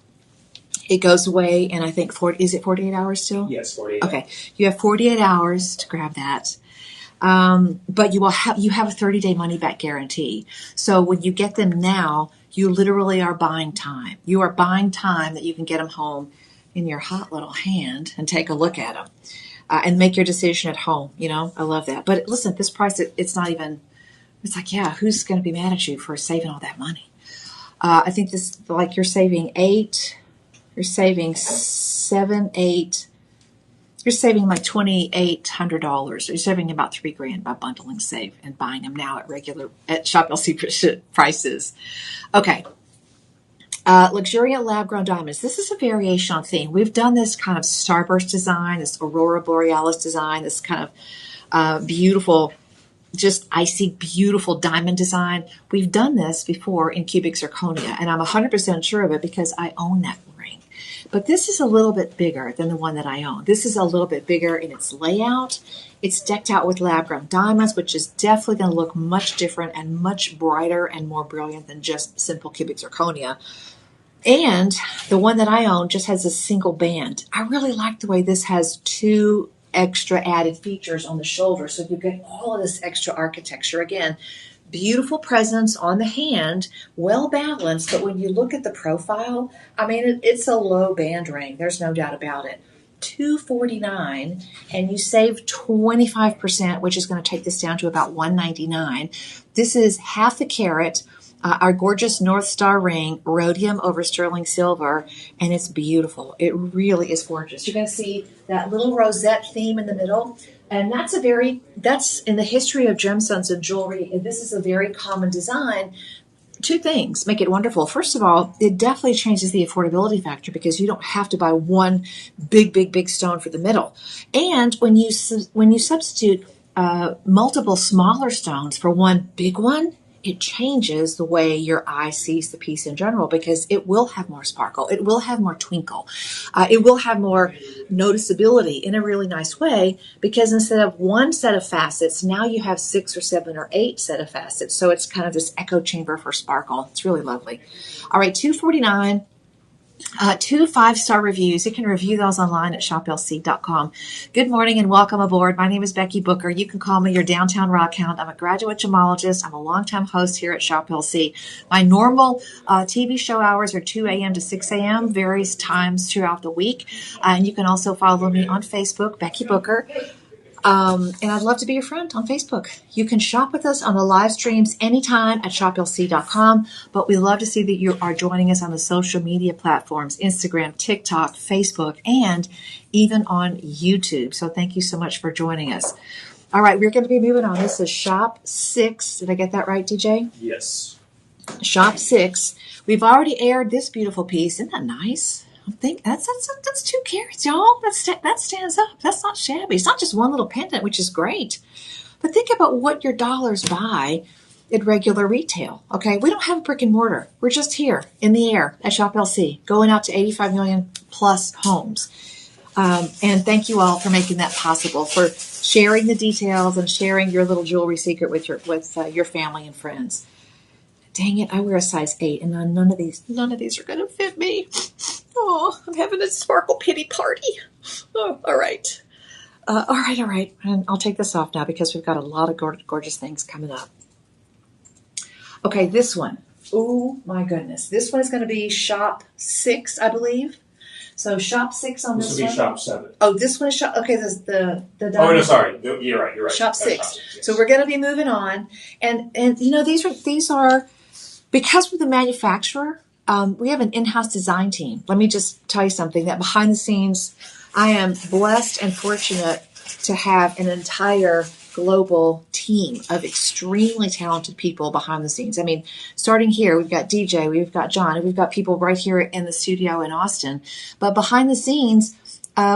It goes away in, I think, is it 48 hours still? Yes, 48. Okay. You have 48 hours to grab that. But you have a 30-day money-back guarantee. So when you get them now, you literally are buying time. You are buying time that you can get them home in your hot little hand and take a look at them and make your decision at home. I love that. But listen, at this price, it's not even, it's like, yeah, who's going to be mad at you for saving all that money? I think this, like, you're saving you're saving like $2,800. You're saving about $3,000 by bundling Save and buying them now at Shop LC prices. Okay. Luxuriant lab-grown diamonds. This is a variation on theme. We've done this kind of starburst design, this aurora borealis design, this kind of beautiful, just icy, beautiful diamond design. We've done this before in cubic zirconia, and I'm 100% sure of it because I own that ring. But this is a little bit bigger than the one that I own. This is a little bit bigger in its layout. It's decked out with lab-grown diamonds, which is definitely going to look much different and much brighter and more brilliant than just simple cubic zirconia. And the one that I own just has a single band. I really like the way this has 2 extra added features on the shoulder. So you get all of this extra architecture. Again, beautiful presence on the hand, well balanced. But when you look at the profile, I mean, it's a low band ring. There's no doubt about it. $249, and you save 25%, which is going to take this down to about $199. This is half the carat. Our gorgeous North Star ring, rhodium over sterling silver, and it's beautiful. It really is gorgeous. You're going to see that little rosette theme in the middle, and that's in the history of gemstones and jewelry, and this is a very common design. 2 things make it wonderful. First of all, it definitely changes the affordability factor because you don't have to buy one big stone for the middle. And when you substitute multiple smaller stones for one big one, it changes the way your eye sees the piece in general because it will have more sparkle. It will have more twinkle. It will have more noticeability in a really nice way because instead of one set of facets, now you have 6 or 7 or 8 set of facets. So it's kind of this echo chamber for sparkle. It's really lovely. All right, $249. 2 5-star reviews. You can review those online at shoplc.com. Good morning and welcome aboard. My name is Becky Booker. You can call me your downtown rock hound. I'm a graduate gemologist. I'm a longtime host here at Shop LC. My normal TV show hours are 2 a.m. to 6 a.m., various times throughout the week. And you can also follow me on Facebook, Becky Booker. And I'd love to be your friend on Facebook. You can shop with us on the live streams anytime at shoplc.com, but we love to see that you are joining us on the social media platforms, Instagram, TikTok, Facebook, and even on YouTube. So thank you so much for joining us. All right, we're going to be moving on. This is Shop 6. Did I get that right, DJ? Yes. Shop 6. We've already aired this beautiful piece. Isn't that nice? I think that's 2 carats, y'all. That stands up. That's not shabby. It's not just one little pendant, which is great. But think about what your dollars buy at regular retail. Okay, we don't have a brick and mortar. We're just here in the air at Shop LC, going out to 85 million plus homes. And thank you all for making that possible, for sharing the details and sharing your little jewelry secret with your family and friends. Dang it, I wear a size 8, and none of these are going to fit me. Oh, I'm having a sparkle pity party. Oh, all right. All right. And I'll take this off now because we've got a lot of gorgeous things coming up. Okay, this one. Oh, my goodness. This one is going to be Shop 6, I believe. So Shop 6 on this one. This will be Shop 7. Oh, this one is Shop... Okay, the oh, no, sorry. You're right. Shop 6. Shop 6, yes. So we're going to be moving on. And you know, these are... Because we're the manufacturer, we have an in-house design team. Let me just tell you something, that behind the scenes, I am blessed and fortunate to have an entire global team of extremely talented people behind the scenes. I mean, starting here, we've got DJ, we've got John, and we've got people right here in the studio in Austin. But behind the scenes,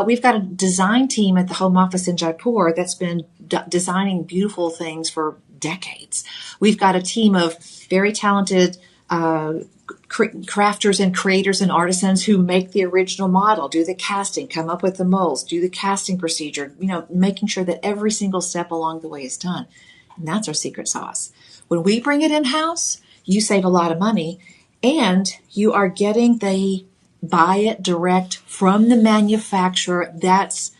we've got a design team at the home office in Jaipur that's been designing beautiful things for decades. We've got a team of very talented crafters and creators and artisans who make the original model, do the casting, come up with the molds, do the casting procedure, you know, making sure that every single step along the way is done. And that's our secret sauce. When we bring it in-house, you save a lot of money, and you are getting the buy it direct from the manufacturer. That's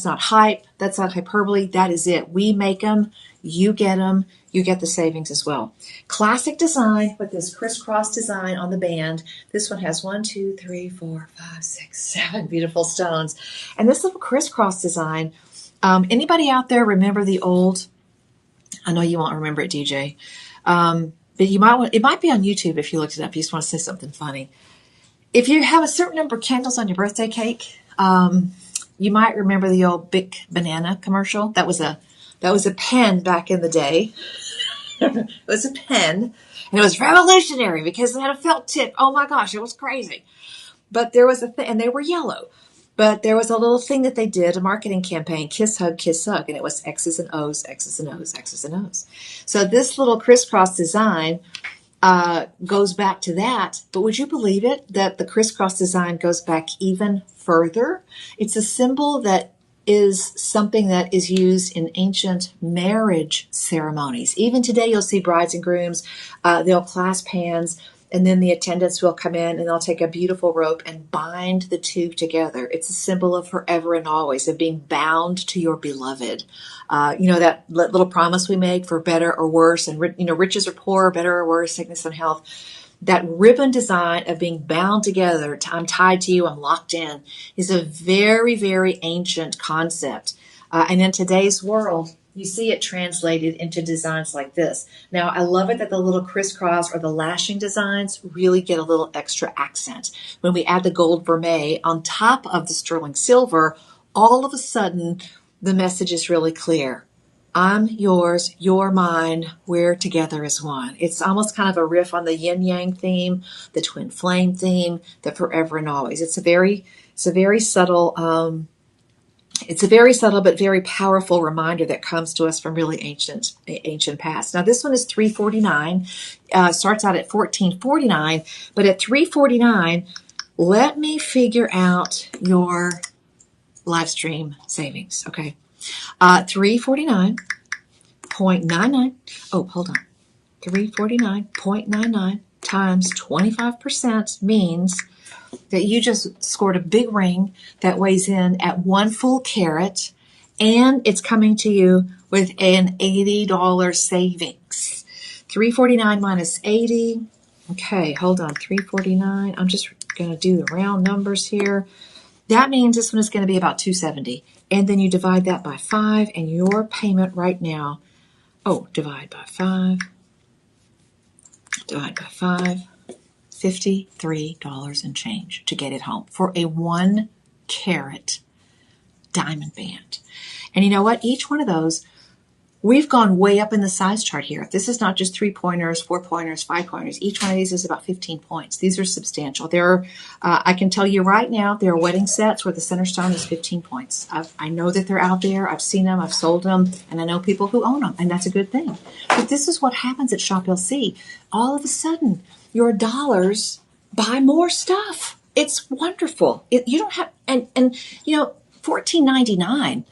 not hype. That's not hyperbole. That is it. We make them. you get them, you get the savings as well. Classic design with this crisscross design on the band. This one has 1, 2, 3, 4, 5, 6, 7 beautiful stones. And this little crisscross design, anybody out there remember the old, I know you won't remember it, DJ, but you might want, it might be on YouTube if you looked it up. You just want to say something funny. If you have a certain number of candles on your birthday cake, you might remember the old Big Banana commercial. That was a pen back in the day. It was a pen, and it was revolutionary because it had a felt tip. Oh my gosh, it was crazy. But there was a thing, and they were yellow. But there was a little thing that they did, a marketing campaign, kiss, hug, and it was X's and O's, X's and O's, X's and O's. So this little crisscross design goes back to that. But would you believe it that the crisscross design goes back even further? It's a symbol that is something that is used in ancient marriage ceremonies. Even today, you'll see brides and grooms, they'll clasp hands, and then the attendants will come in and they'll take a beautiful rope and bind the two together. It's a symbol of forever and always, of being bound to your beloved. That little promise we make for better or worse, and riches or poor, better or worse, sickness and health. That ribbon design of being bound together, I'm tied to you, I'm locked in, is a very, very ancient concept. And in today's world, you see it translated into designs like this. Now, I love it that the little crisscross or the lashing designs really get a little extra accent. When we add the gold vermeil on top of the sterling silver, all of a sudden, the message is really clear. I'm yours, you're mine, we're together as one. It's almost kind of a riff on the yin yang theme, the twin flame theme, the forever and always. It's a very subtle but very powerful reminder that comes to us from really ancient past. Now this one is $3.49, starts out at $14.49, but at $3.49, let me figure out your live stream savings. Okay. $349.99. Oh, hold on. $349.99 times 25% means that you just scored a big ring that weighs in at 1 full carat, and it's coming to you with an $80 savings. $349 minus 80. Okay, hold on. $349. I'm just going to do the round numbers here. That means this one is going to be about $270. And then you divide that by 5, and your payment right now, divide by 5, $53 and change to get it home for a 1 carat diamond band. And you know what? Each one of those, we've gone way up in the size chart here. This is not just 3-pointers, 4-pointers, 5-pointers. Each one of these is about 15 points. These are substantial. I can tell you right now, there are wedding sets where the center stone is 15 points. I know that they're out there. I've seen them. I've sold them. And I know people who own them. And that's a good thing. But this is what happens at Shop LC. All of a sudden, your dollars buy more stuff. It's wonderful. You don't have, and $14.99.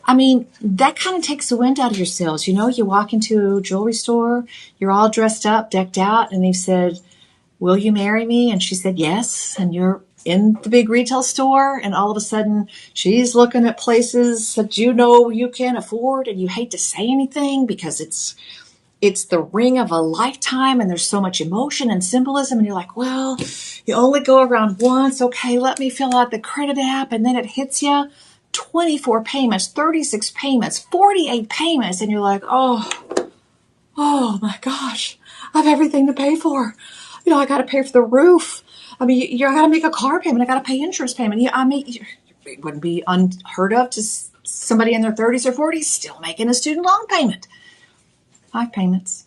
I mean, that kind of takes the wind out of your sails. You walk into a jewelry store, you're all dressed up, decked out, and they said, will you marry me? And she said, yes. And you're in the big retail store, and all of a sudden she's looking at places that you can't afford, and you hate to say anything because it's the ring of a lifetime, and there's so much emotion and symbolism, and you're like, well, you only go around once. Okay, let me fill out the credit app, and then it hits you. 24 payments, 36 payments, 48 payments, and you're like, oh my gosh, I have everything to pay for. I got to pay for the roof. I mean, I got to make a car payment. I got to pay insurance payment. It wouldn't be unheard of to somebody in their 30s or 40s still making a student loan payment. 5 payments.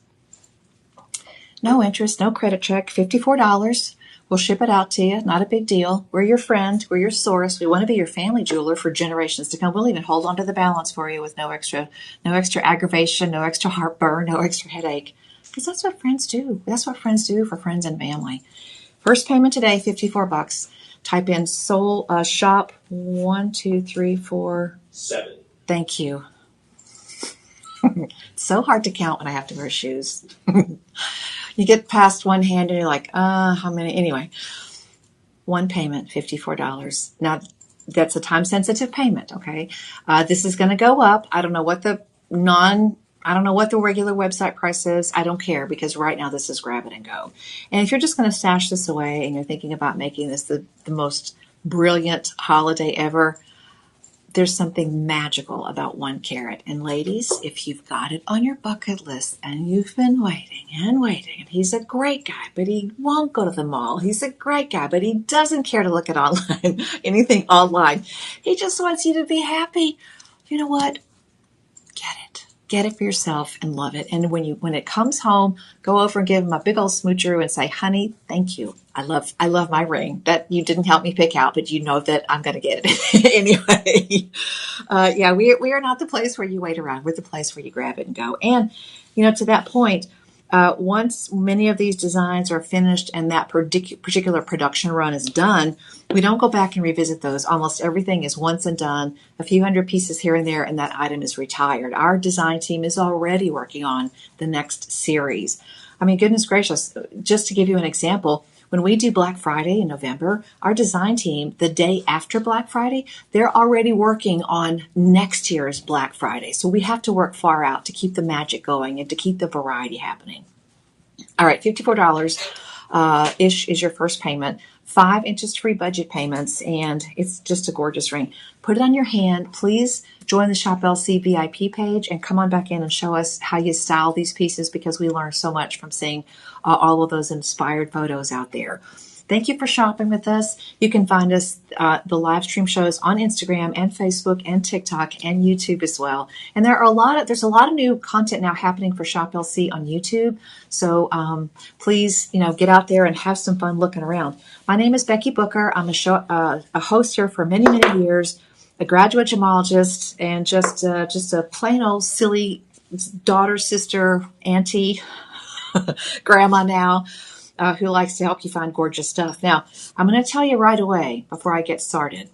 No interest, no credit check, $54. We'll ship it out to you. Not a big deal. We're your friend. We're your source. We want to be your family jeweler for generations to come. We'll even hold on to the balance for you with no extra aggravation, no extra heartburn, no extra headache. Because that's what friends do. That's what friends do for friends and family. First payment today, $54. Type in shop 1, 2, 3, 4, 7. Thank you. It's so hard to count when I have to wear shoes. You get past one hand and you're like, how many? Anyway, 1 payment, $54. Now, that's a time-sensitive payment, okay? This is going to go up. I don't know what I don't know what the regular website price is. I don't care because right now this is grab it and go. And if you're just going to stash this away and you're thinking about making this the most brilliant holiday ever, there's something magical about 1 carat. And ladies, if you've got it on your bucket list and you've been waiting and waiting, and he's a great guy, but he won't go to the mall. He's a great guy, but he doesn't care to look at online, anything online. He just wants you to be happy. You know what? Get it. Get it for yourself and love it. And when it comes home, go over and give him a big old smoocheroo and say, honey, thank you. I love my ring that you didn't help me pick out, but you know that I'm going to get it anyway. Yeah, we are not the place where you wait around. We're the place where you grab it and go. And, to that point, once many of these designs are finished and that particular production run is done, we don't go back and revisit those. Almost everything is once and done, a few hundred pieces here and there, and that item is retired. Our design team is already working on the next series. I mean, goodness gracious, just to give you an example, when we do Black Friday in November, our design team, the day after Black Friday, they're already working on next year's Black Friday. So we have to work far out to keep the magic going and to keep the variety happening. All right, $54 ish is your first payment. 5 interest-free budget payments, and it's just a gorgeous ring. Put it on your hand. Please join the Shop LC VIP page and come on back in and show us how you style these pieces because we learn so much from seeing all of those inspired photos out there. Thank you for shopping with us. You can find us, the live stream shows on Instagram and Facebook and TikTok and YouTube as well. And there's a lot of new content now happening for Shop LC on YouTube. So please, get out there and have some fun looking around. My name is Becky Booker. I'm a host here for many, many years, a graduate gemologist, and just a plain old silly daughter, sister, auntie, grandma now. Who likes to help you find gorgeous stuff. Now, I'm going to tell you right away before I get started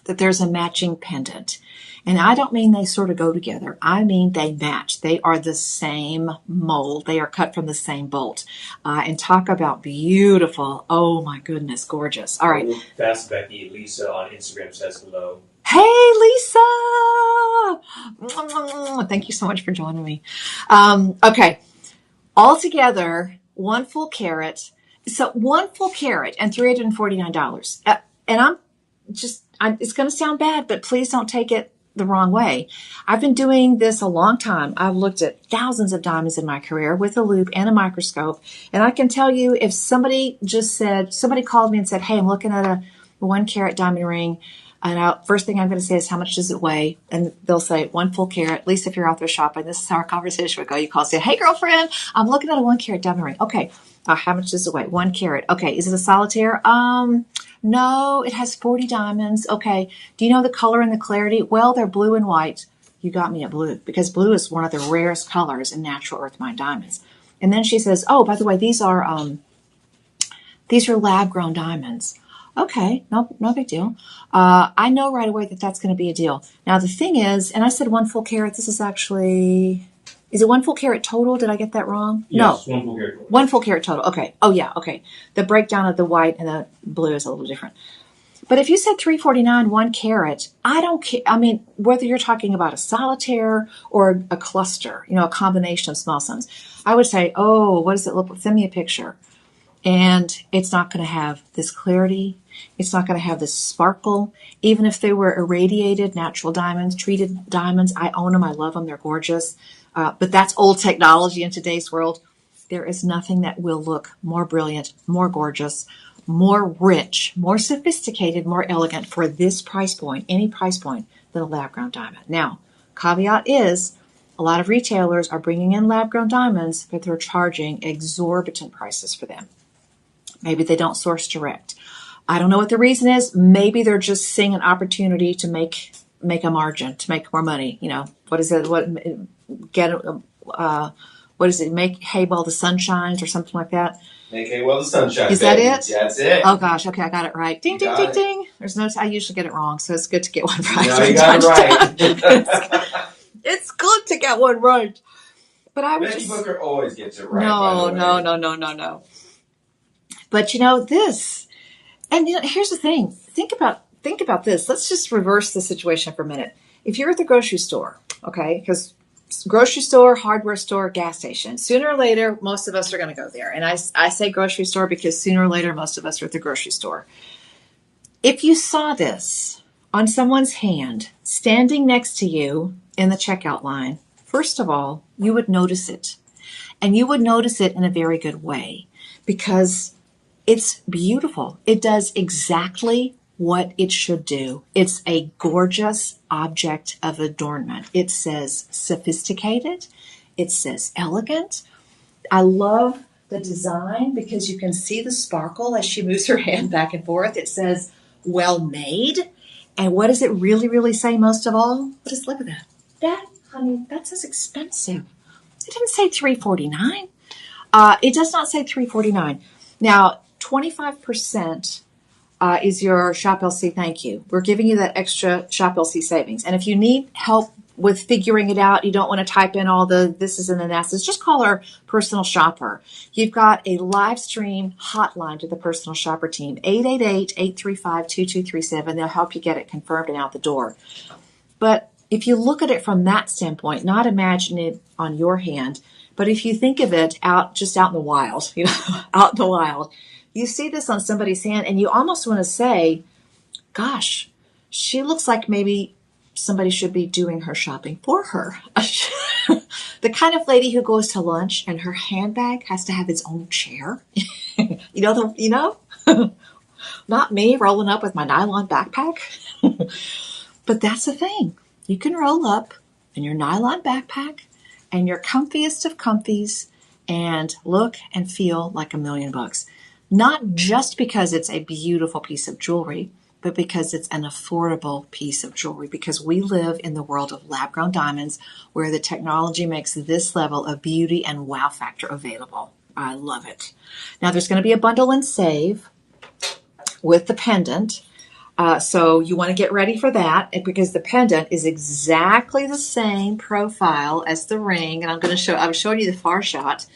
that there's a matching pendant. And I don't mean they sort of go together. I mean they match. They are the same mold. They are cut from the same bolt. And talk about beautiful. Oh, my goodness, gorgeous. All right. Fast Becky. Lisa on Instagram says hello. Hey, Lisa. Thank you so much for joining me. Okay. All together, 1 full carat. So 1 full carat and $349. And it's going to sound bad, but please don't take it the wrong way. I've been doing this a long time. I've looked at thousands of diamonds in my career with a loupe and a microscope. And I can tell you if somebody called me and said, hey, I'm looking at a 1 carat diamond ring. And first thing I'm going to say is, how much does it weigh? And they'll say 1 full carat. At least if you're out there shopping, this is how our conversation would go. You call and say, hey, girlfriend, I'm looking at a 1 carat diamond ring. Okay. How much does it weigh? 1 carat. Okay. Is it a solitaire? No, it has 40 diamonds. Okay. Do you know the color and the clarity? Well, they're blue and white. You got me at blue because blue is one of the rarest colors in natural earth mine diamonds. And then she says, oh, by the way, these are lab grown diamonds. Okay, no big deal. I know right away that that's going to be a deal. Now, the thing is, and I said 1 full carat. This is actually, is it 1 full carat total? Did I get that wrong? Yes, no. 1 full carat total. 1 full carat total. Okay. Oh, yeah. Okay. The breakdown of the white and the blue is a little different. But if you said $349, 1 carat, I don't care. I mean, whether you're talking about a solitaire or a cluster, a combination of small stones, I would say, oh, what does it look like? Send me a picture. And it's not going to have this clarity. It's not going to have this sparkle. Even if they were irradiated natural diamonds, treated diamonds, I own them. I love them. They're gorgeous. But that's old technology in today's world. There is nothing that will look more brilliant, more gorgeous, more rich, more sophisticated, more elegant for this price point, any price point, than a lab-grown diamond. Now, caveat is, a lot of retailers are bringing in lab-grown diamonds, but they're charging exorbitant prices for them. Maybe they don't source direct. I don't know what the reason is. Maybe they're just seeing an opportunity to make a margin, to make more money. What is it? What is it? Make hay while the sun shines or something like that. Make hay while the sun shines. Is that it? That's it. Oh gosh. Okay. I got it right. Ding, ding, ding, ding. There's no, I usually get it wrong. So it's good to get one right. No, you got it right. It's good to get one right. But I would Becky Booker always gets it right. No. But this, and here's the thing. Think about this. Let's just reverse the situation for a minute. If you're at the grocery store, okay, because grocery store, hardware store, gas station. Sooner or later, most of us are going to go there. And I say grocery store because sooner or later, most of us are at the grocery store. If you saw this on someone's hand standing next to you in the checkout line, first of all, you would notice it. And you would notice it in a very good way because it's beautiful. It does exactly what it should do. It's a gorgeous object of adornment. It says sophisticated. It says elegant. I love the design because you can see the sparkle as she moves her hand back and forth. It says well made. And what does it really, really say most of all? Look at that. That, honey, that says expensive. It didn't say $349. It does not say $349. Now, 25% is your Shop LC thank you. We're giving you that extra Shop LC savings. And if you need help with figuring it out, you don't want to type in all the thises and the that's, just call our personal shopper. You've got a live stream hotline to the personal shopper team, 888-835-2237. They'll help you get it confirmed and out the door. But if you look at it from that standpoint, not imagine it on your hand, but if you think of it just out in the wild, out in the wild, you see this on somebody's hand and you almost want to say, gosh, she looks like maybe somebody should be doing her shopping for her. The kind of lady who goes to lunch and her handbag has to have its own chair. Not me rolling up with my nylon backpack. But that's the thing. You can roll up in your nylon backpack and your comfiest of comfies and look and feel like $1,000,000. Not just because it's a beautiful piece of jewelry, but because it's an affordable piece of jewelry, because we live in the world of lab-grown diamonds where the technology makes this level of beauty and wow factor available. I love it. Now, there's going to be a bundle and save with the pendant. So you want to get ready for that because the pendant is exactly the same profile as the ring. And I'm showing you the far shot.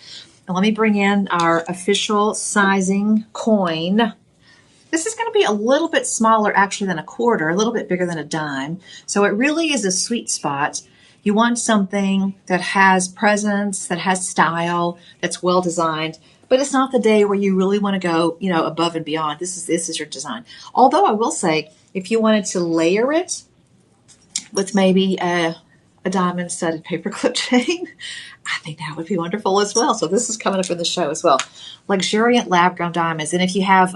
And let me bring in our official sizing coin. This is going to be a little bit smaller actually than a quarter, a little bit bigger than a dime. So it really is a sweet spot. You want something that has presence, that has style, that's well designed. But it's not the day where you really want to go, above and beyond. This is your design. Although I will say, if you wanted to layer it with maybe a diamond studded paperclip chain, I think that would be wonderful as well. So this is coming up in the show as well. Luxuriant lab-grown diamonds. And if you have,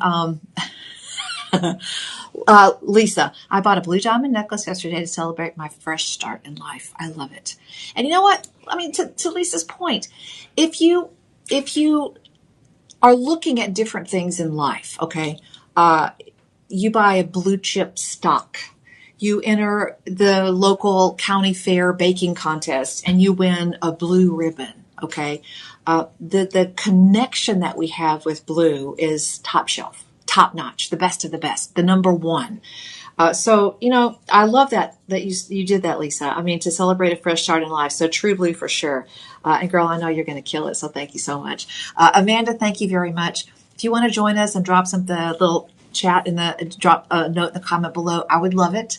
Lisa, I bought a blue diamond necklace yesterday to celebrate my fresh start in life. I love it. And you know what? I mean, to Lisa's point, if you are looking at different things in life, okay, you buy a blue chip stock. You enter the local county fair baking contest and you win a blue ribbon, okay? The connection that we have with blue is top shelf, top notch, the best of the best, the number one. So, I love that you did that, Lisa. I mean, to celebrate a fresh start in life. So true blue for sure. And girl, I know you're going to kill it. So thank you so much. Amanda, thank you very much. If you want to join us and drop the little chat drop a note in the comment below, I would love it.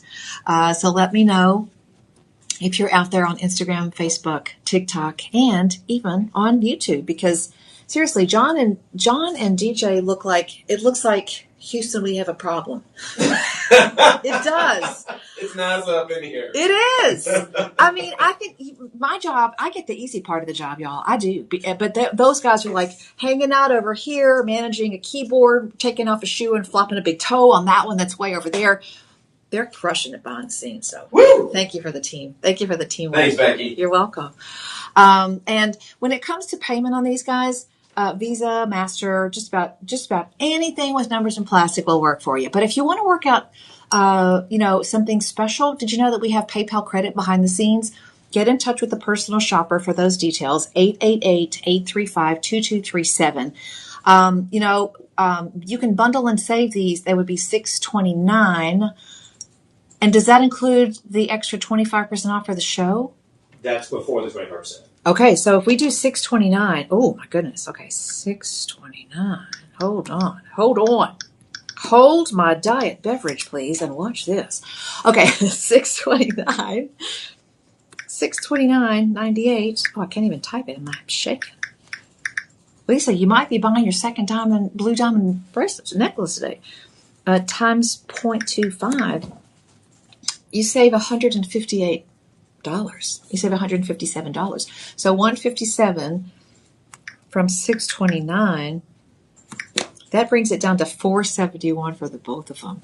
So let me know if you're out there on Instagram, Facebook, TikTok, and even on YouTube, because seriously, John and DJ looks like Houston, we have a problem. It does. It's nice up in here. It is. I mean, I think my job, I get the easy part of the job, y'all. I do. But those guys are like hanging out over here, managing a keyboard, taking off a shoe and flopping a big toe on that one that's way over there. They're crushing it behind the scenes. So woo! Thank you for the team. Thank you for the teamwork. Thanks, Becky. You're welcome. And when it comes to payment on these guys, Visa, Master, just about anything with numbers and plastic will work for you. But if you want to work out, something special, did you know that we have PayPal credit behind the scenes? Get in touch with the personal shopper for those details, 888-835-2237. You can bundle and save these. They would be $629. And does that include the extra 25% off for the show? That's before the 25%. Okay, so if we do $629, oh my goodness. Okay, $629. Hold on. Hold my diet beverage, please, and watch this. Okay, $629. $629.98. Oh, I can't even type it. I'm shaking. Lisa, you might be buying your second blue diamond bracelet necklace today. Times 0.25, you save $158. You save $157. So $157 from $629, that brings it down to $471 for the both of them.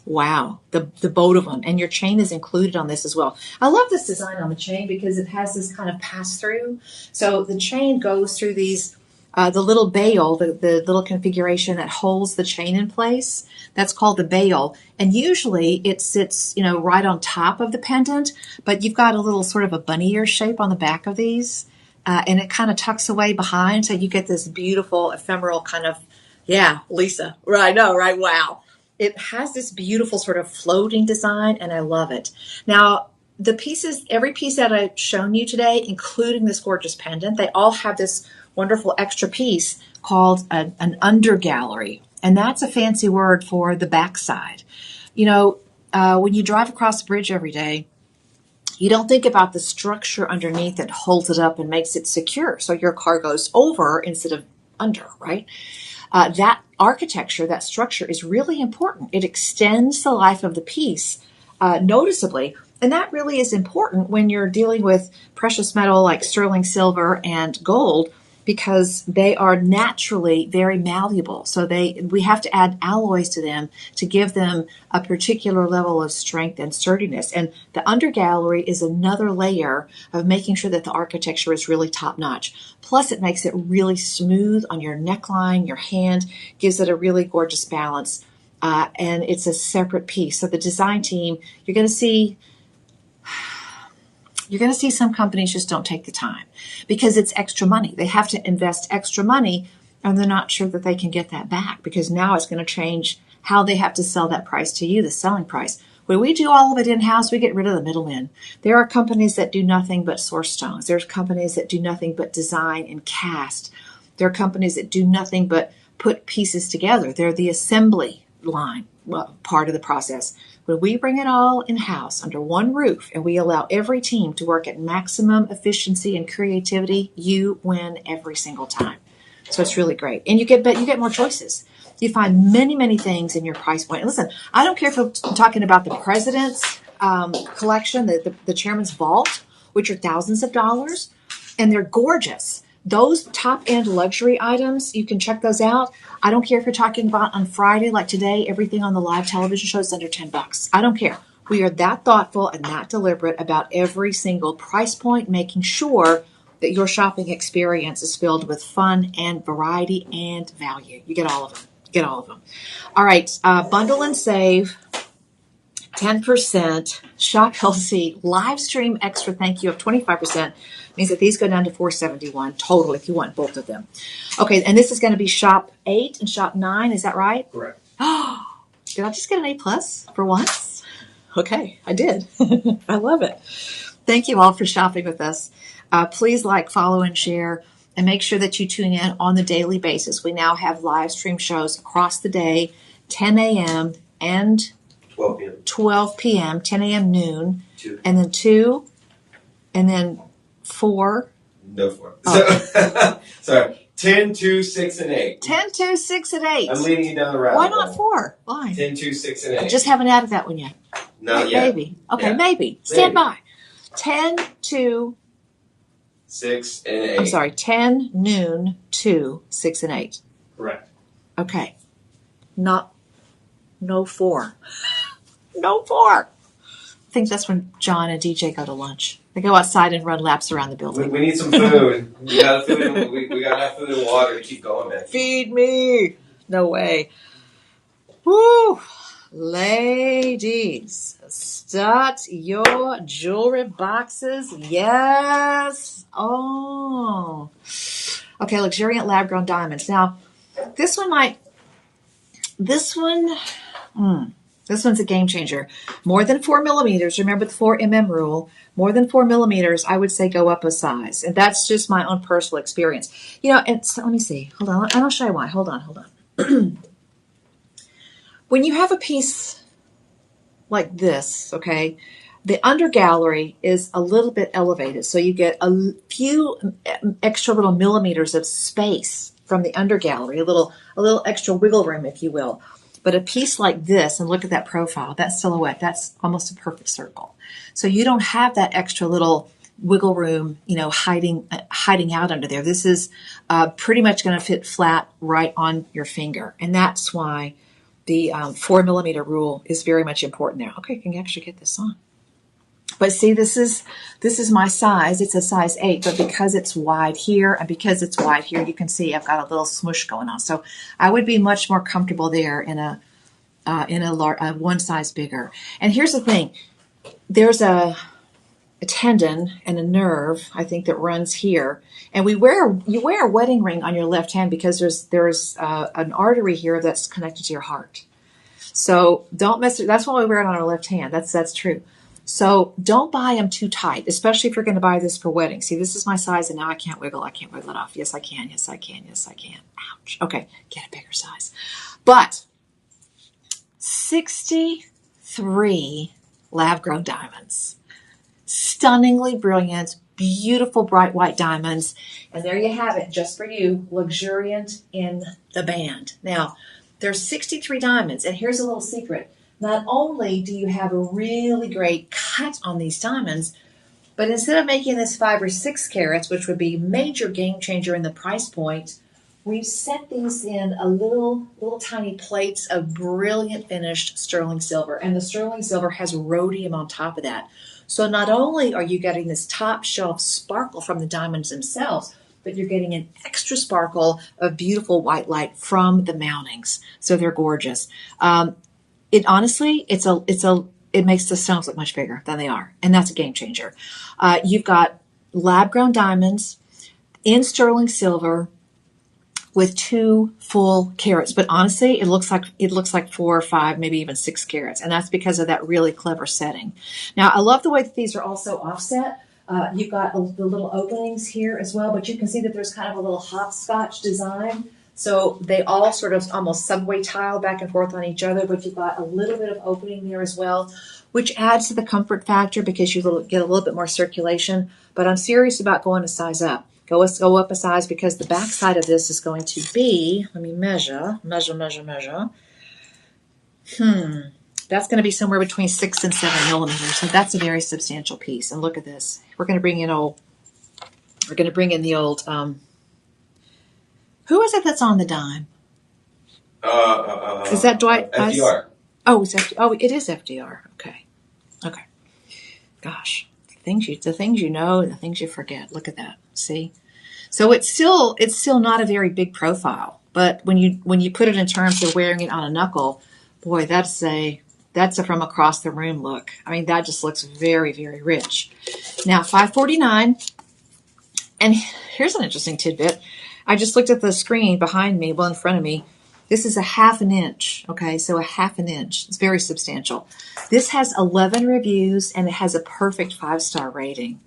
Wow, the both of them. And your chain is included on this as well. I love this design on the chain because it has this kind of pass-through. So the chain goes through these, the little bail, the little configuration that holds the chain in place. That's called the bail. And usually it sits, right on top of the pendant, but you've got a little sort of a bunny ear shape on the back of these. And it kind of tucks away behind. So you get this beautiful ephemeral kind of, yeah, Lisa. Right, no, right, wow. It has this beautiful sort of floating design, and I love it. Now, the pieces, every piece that I've shown you today, including this gorgeous pendant, they all have this wonderful extra piece called an undergallery. And that's a fancy word for the backside. When you drive across the bridge every day, you don't think about the structure underneath that holds it up and makes it secure. So your car goes over instead of under, right? That architecture, that structure is really important. It extends the life of the piece noticeably. And that really is important when you're dealing with precious metal like sterling silver and gold, because they are naturally very malleable. So we have to add alloys to them to give them a particular level of strength and sturdiness. And the undergallery is another layer of making sure that the architecture is really top notch. Plus it makes it really smooth on your neckline, your hand, gives it a really gorgeous balance. And it's a separate piece. So the design team, you're going to see some companies just don't take the time because it's extra money. They have to invest extra money and they're not sure that they can get that back because now it's going to change how they have to sell that price to you, the selling price. When we do all of it in-house, we get rid of the middlemen. There are companies that do nothing but source stones. There's companies that do nothing but design and cast. There are companies that do nothing but put pieces together. They're the assembly line, part of the process. When we bring it all in-house under one roof and we allow every team to work at maximum efficiency and creativity, you win every single time. So it's really great. And you get more choices. You find many, many things in your price point. And listen, I don't care if we're talking about the president's collection, the chairman's vault, which are thousands of dollars, and they're gorgeous. Those top-end luxury items, you can check those out. I don't care if you're talking about on Friday, like today, everything on the live television show is under $10. I don't care. We are that thoughtful and that deliberate about every single price point, making sure that your shopping experience is filled with fun and variety and value. You get all of them. All right, bundle and save. 10%, shop healthy, live stream extra thank you of 25% means that these go down to $471 total if you want both of them. Okay, and this is going to be shop 8 and shop 9, is that right? Correct. Oh, did I just get an A+ for once? Okay, I did. I love it. Thank you all for shopping with us. Please like, follow, and share, and make sure that you tune in on the daily basis. We now have live stream shows across the day, 10 a.m. and 12 p.m., 10 a.m. noon, 2. And then 2, and then 4. No 4. Oh. Sorry. 10, 2, 6, and 8. 10, 2, 6, and 8. I'm leading you down the rabbit hole. Why not 4? Why? 10, 2, 6, and 8. I just haven't added that one yet. Not yet. Maybe. Okay, yeah. Maybe. Stand by. 10, 2, 6, and 8. I'm sorry, 10, noon, 2, 6, and 8. Correct. Okay. No 4. No 4. I think that's when John and DJ go to lunch. They go outside and run laps around the building. We need some food. We gotta have food and water to keep going, man. Feed me. No way. Woo. Ladies, start your jewelry boxes. Yes. Oh. Okay, luxuriant lab-grown diamonds. Now, this one's a game changer. More than 4 millimeters. Remember the 4 mm rule. More than 4 millimeters, I would say go up a size. And that's just my own personal experience. And so, let me see. Hold on. And I'll show you why. Hold on. When you have a piece like this, okay, the undergallery is a little bit elevated, so you get a few extra little millimeters of space from the undergallery, a little extra wiggle room, if you will. But a piece like this, and look at that profile, that silhouette, that's almost a perfect circle. So you don't have that extra little wiggle room, hiding out under there. This is pretty much going to fit flat right on your finger, and that's why the 4 millimeter rule is very much important there. Okay, I can actually get this on. But see, this is my size. It's a size 8, but because it's wide here and because it's wide here, you can see I've got a little smoosh going on. So I would be much more comfortable there in a one size bigger. And here's the thing: there's a tendon and a nerve, I think, that runs here. And you wear a wedding ring on your left hand because there's an artery here that's connected to your heart. So don't mess. That's why we wear it on our left hand. That's true. So don't buy them too tight, especially if you're going to buy this for wedding. See, this is my size, and now I can't wiggle it off. Yes, I can. Yes, I can. Yes, I can. Ouch. Okay, get a bigger size. But 63 lab-grown diamonds. Stunningly brilliant, beautiful bright white diamonds. And there you have it, just for you, luxuriant in the band. Now, there's 63 diamonds, and here's a little secret. Not only do you have a really great cut on these diamonds, but instead of making this 5 or 6 carats, which would be a major game changer in the price point, we've set these in a little tiny plates of brilliant finished sterling silver. And the sterling silver has rhodium on top of that. So not only are you getting this top shelf sparkle from the diamonds themselves, but you're getting an extra sparkle of beautiful white light from the mountings. So they're gorgeous. It makes the stones look much bigger than they are, and that's a game changer. You've got lab-grown diamonds in sterling silver with 2 full carats, but honestly, it looks like 4 or 5, maybe even 6 carats, and that's because of that really clever setting. Now, I love the way that these are also offset. You've got the little openings here as well, but you can see that there's kind of a little hopscotch design. So they all sort of almost subway tile back and forth on each other, but you've got a little bit of opening there as well, which adds to the comfort factor because you get a little bit more circulation. But I'm serious about going a size up. Go up a size because the back side of this is going to be, let me measure. That's going to be somewhere between 6 and 7 millimeters. So that's a very substantial piece. And look at this. We're going to bring in the old, who is it that's on the dime? Is that Dwight? FDR. Oh, it is FDR. Okay. Gosh, the things you know, the things you forget. Look at that. See, so it's still not a very big profile, but when you put it in terms of wearing it on a knuckle, boy, that's a from across the room look. I mean, that just looks very, very rich. Now, $549, and here's an interesting tidbit. I just looked at the screen behind me, well, in front of me. This is a 1/2 inch, okay? So a 1/2 inch. It's very substantial. This has 11 reviews, and it has a perfect 5-star rating.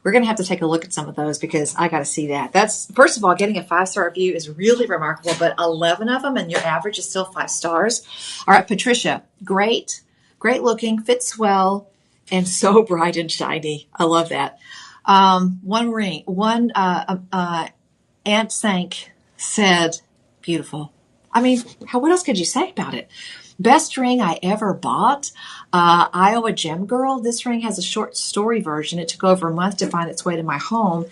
We're going to have to take a look at some of those because I got to see that. That's, first of all, getting a 5-star review is really remarkable, but 11 of them, and your average is still 5 stars. All right, Patricia, great looking, fits well, and so bright and shiny. I love that. Aunt Sank said, beautiful. I mean, what else could you say about it? Best ring I ever bought. Iowa Gem Girl. This ring has a short story version. It took over a month to find its way to my home.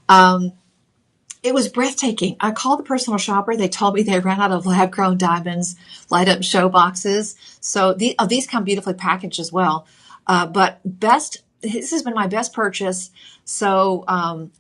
It was breathtaking. I called the personal shopper. They told me they ran out of lab-grown diamonds, light-up show boxes. So these come beautifully packaged as well. But this has been my best purchase. So,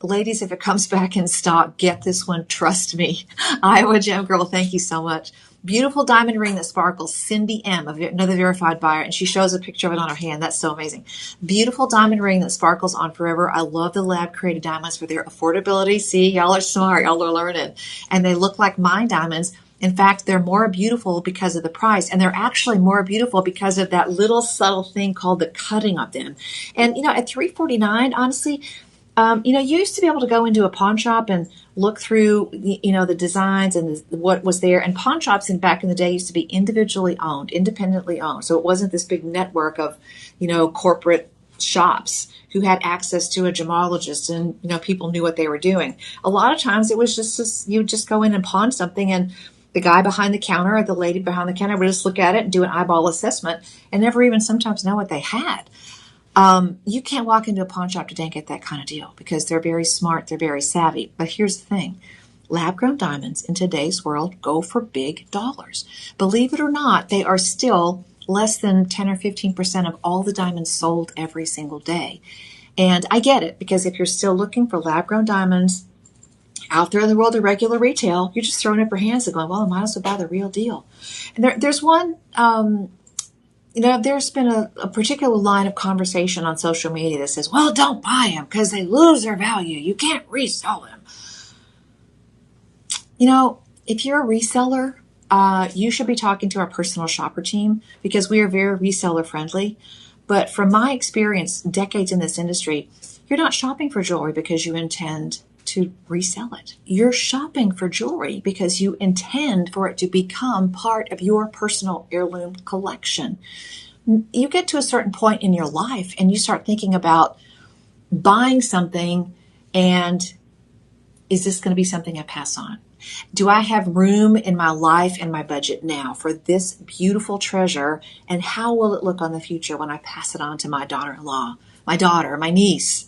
ladies, if it comes back in stock, get this one. Trust me. Iowa Gem Girl, thank you so much. Beautiful diamond ring that sparkles. Cindy M, another verified buyer, and she shows a picture of it on her hand. That's so amazing. Beautiful diamond ring that sparkles on forever. I love the lab-created diamonds for their affordability. See, y'all are smart. Y'all are learning. And they look like mine diamonds. In fact, they're more beautiful because of the price, and they're actually more beautiful because of that little subtle thing called the cutting of them. And, at $349, honestly, you used to be able to go into a pawn shop and look through, the designs and what was there. And pawn shops back in the day used to be independently owned. So it wasn't this big network of, corporate shops who had access to a gemologist, and people knew what they were doing. A lot of times it was just you would just go in and pawn something, and the guy behind the counter or the lady behind the counter would just look at it and do an eyeball assessment and never even sometimes know what they had. You can't walk into a pawn shop today and get that kind of deal because they're very smart, they're very savvy. But here's the thing. Lab-grown diamonds in today's world go for big dollars. Believe it or not, they are still less than 10 or 15% of all the diamonds sold every single day. And I get it, because if you're still looking for lab-grown diamonds out there in the world of regular retail, you're just throwing up your hands and going, well, I might as well buy the real deal. And there's one, there's been a particular line of conversation on social media that says, well, don't buy them because they lose their value. You can't resell them. If you're a reseller, you should be talking to our personal shopper team because we are very reseller friendly. But from my experience, decades in this industry, you're not shopping for jewelry because you intend to resell it. You're shopping for jewelry because you intend for it to become part of your personal heirloom collection. You get to a certain point in your life and you start thinking about buying something, and is this going to be something I pass on? Do I have room in my life and my budget now for this beautiful treasure? And how will it look on the future when I pass it on to my daughter-in-law, my daughter, my niece,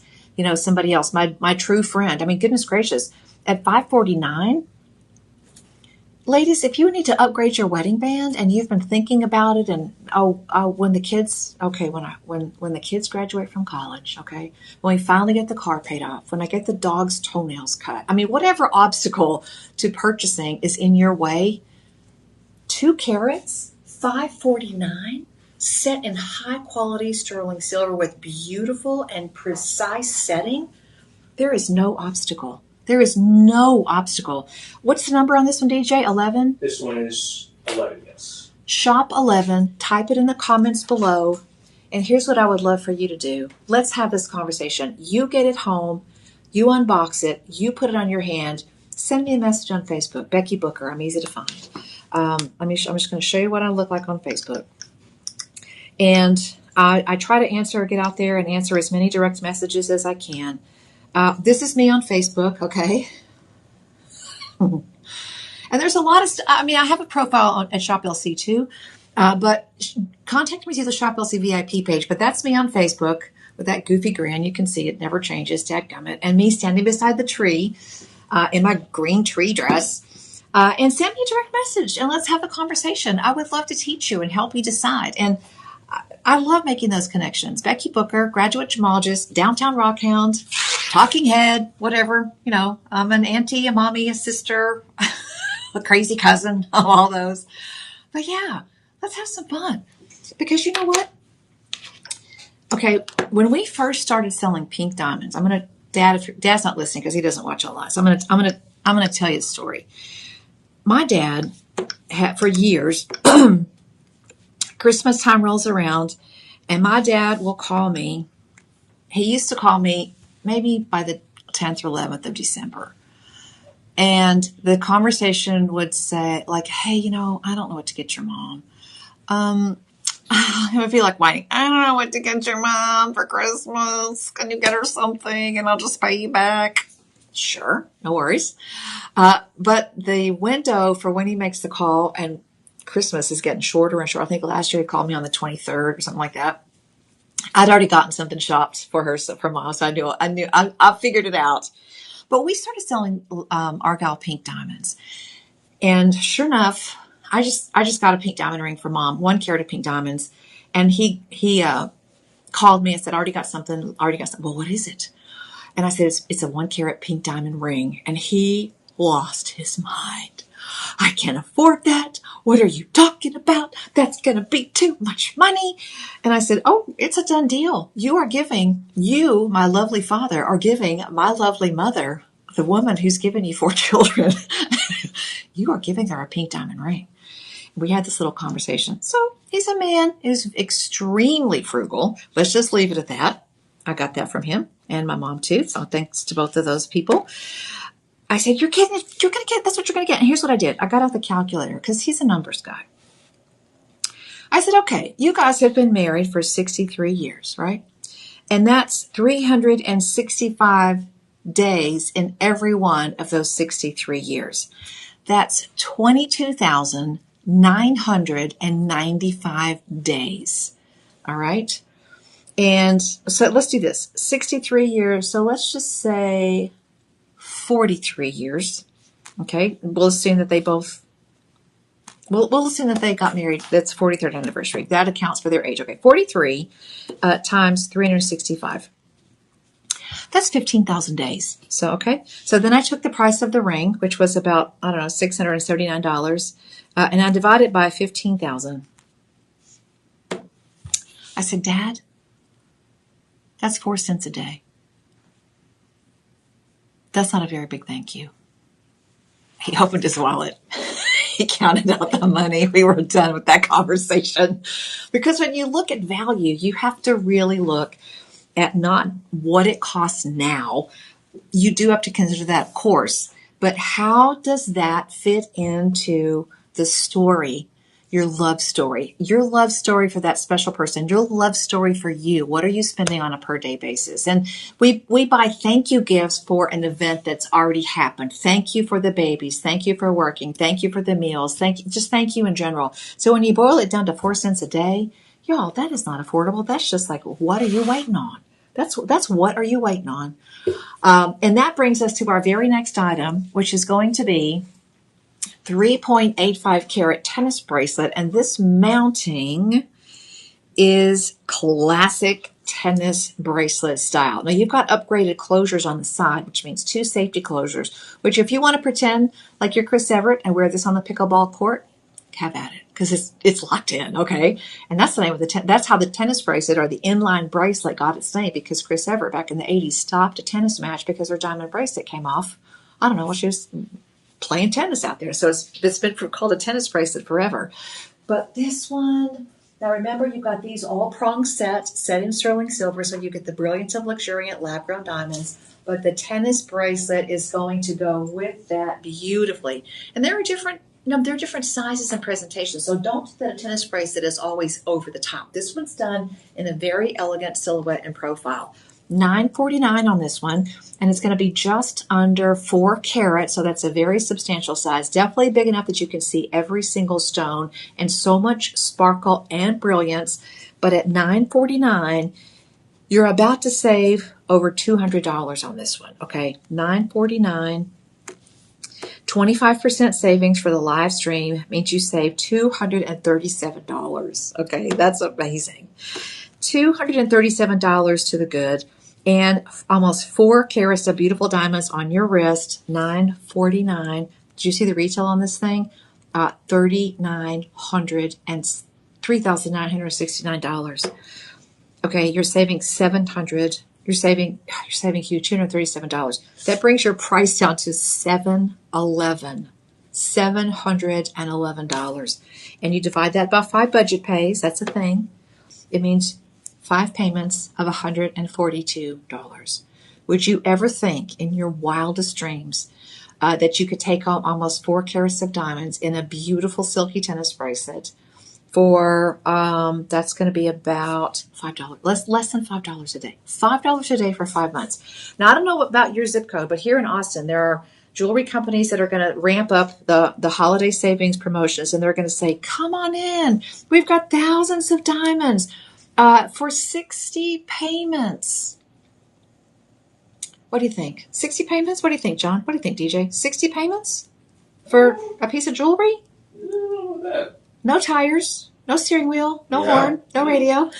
somebody else, my true friend? I mean, goodness gracious, at $549, ladies, if you need to upgrade your wedding band and you've been thinking about it, and when the kids graduate from college, okay, when we finally get the car paid off, when I get the dog's toenails cut, I mean, whatever obstacle to purchasing is in your way, 2 carats, $549, set in high quality sterling silver with beautiful and precise setting, there is no obstacle. There is no obstacle. What's the number on this one, DJ? 11? This one is 11, yes. Shop 11. Type it in the comments below. And here's what I would love for you to do. Let's have this conversation. You get it home. You unbox it. You put it on your hand. Send me a message on Facebook. Becky Booker. I'm easy to find. I'm just going to show you what I look like on Facebook. And I try to answer or get out there and answer as many direct messages as I can. This is me on Facebook, okay? And there's a lot of I have a profile at Shop LC too, but contact me through the Shop LC VIP page. But that's me on Facebook with that goofy grin. You can see it never changes, dadgummit. And me standing beside the tree in my green tree dress. And send me a direct message and let's have a conversation. I would love to teach you and help you decide. And I love making those connections. Becky Booker, graduate gemologist, downtown rockhound, talking head, whatever. I'm an auntie, a mommy, a sister, a crazy cousin, all those. But yeah, let's have some fun. Because you know what? Okay, when we first started selling pink diamonds, Dad's not listening because he doesn't watch a lot. So I'm gonna tell you the story. My dad had, for years, Christmas time rolls around, and my dad will call me. He used to call me maybe by the 10th or 11th of December. And the conversation would say, like, hey, I don't know what to get your mom. It would be like whining, I don't know what to get your mom for Christmas. Can you get her something and I'll just pay you back? Sure, no worries. But the window for when he makes the call and Christmas is getting shorter and shorter. I think last year he called me on the 23rd or something like that. I'd already gotten something shopped for her, for Mom, so I figured it out. But we started selling Argyle pink diamonds, and sure enough, I just got a pink diamond ring for Mom, 1 carat of pink diamonds, and he called me and said, already got something. Well, what is it? And I said, it's a 1 carat pink diamond ring, and he lost his mind. I can't afford that. What are you talking about? That's going to be too much money. And I said, oh, it's a done deal. You, my lovely father, are giving my lovely mother, the woman who's given you 4 children, you are giving her a pink diamond ring. We had this little conversation. So he's a man who's extremely frugal. Let's just leave it at that. I got that from him and my mom too. So thanks to both of those people. I said, you're going to get, that's what you're going to get. And here's what I did. I got out the calculator because he's a numbers guy. I said, okay, you guys have been married for 63 years, right? And that's 365 days in every one of those 63 years. That's 22,995 days. All right. And so let's do this. 63 years. So let's just say 43 years. Okay. We'll assume that they both, we'll assume that they got married. That's 43rd anniversary. That accounts for their age. Okay. 43 times 365. That's 15,000 days. So, okay. So then I took the price of the ring, which was about, I don't know, $679, and I divided it by 15,000. I said, Dad, that's 4 cents a day. That's not a very big thank you. He opened his wallet. He counted out the money. We were done with that conversation. Because when you look at value, you have to really look at not what it costs now. You do have to consider that, of course. But how does that fit into the story? Your love story for that special person, your love story for you. What are you spending on a per day basis? And we buy thank you gifts for an event that's already happened. Thank you for the babies. Thank you for working. Thank you for the meals. Thank you in general. So when you boil it down to 4 cents a day, y'all, that is not affordable. That's just like, what are you waiting on? That's what are you waiting on? And that brings us to our very next item, which is going to be 3.85 carat tennis bracelet, and this mounting is classic tennis bracelet style. Now you've got upgraded closures on the side, which means 2 safety closures, which if you want to pretend like you're Chris Everett and wear this on the pickleball court, have at it, because it's locked in, okay? And that's the name of that's how the tennis bracelet or the inline bracelet got its name, because Chris Everett back in the 80s stopped a tennis match because her diamond bracelet came off. I don't know, she was playing tennis out there. So it's been called a tennis bracelet forever. But this one, now remember, you've got these all prong sets set in sterling silver, so you get the brilliance of luxuriant lab-grown diamonds. But the tennis bracelet is going to go with that beautifully. And there are different sizes and presentations. So don't think that a tennis bracelet is always over the top. This one's done in a very elegant silhouette and profile. $9.49 on this one, and it's going to be just under 4 carat, so that's a very substantial size. Definitely big enough that you can see every single stone, and so much sparkle and brilliance. But at $9.49, you're about to save over $200 on this one. Okay, $9.49. 25% savings for the live stream means you save $237. Okay, that's amazing. $237 to the good, and almost 4 carats of beautiful diamonds on your wrist. $9.49. Did you see the retail on this thing? $3,969. Okay, you're saving $700. You're saving huge, $237. That brings your price down to $711. And you divide that by 5 budget pays. That's a thing. It means 5 payments of $142. Would you ever think in your wildest dreams that you could take home almost 4 carats of diamonds in a beautiful silky tennis bracelet for, that's going to be about $5, less than $5 a day. $5 a day for 5 months. Now, I don't know about your zip code, but here in Austin, there are jewelry companies that are going to ramp up the holiday savings promotions, and they're going to say, come on in. We've got thousands of diamonds for 60 payments. What do you think? 60 payments? What do you think, John? What do you think, DJ? 60 payments for a piece of jewelry? No tires, no steering wheel, no horn, no radio.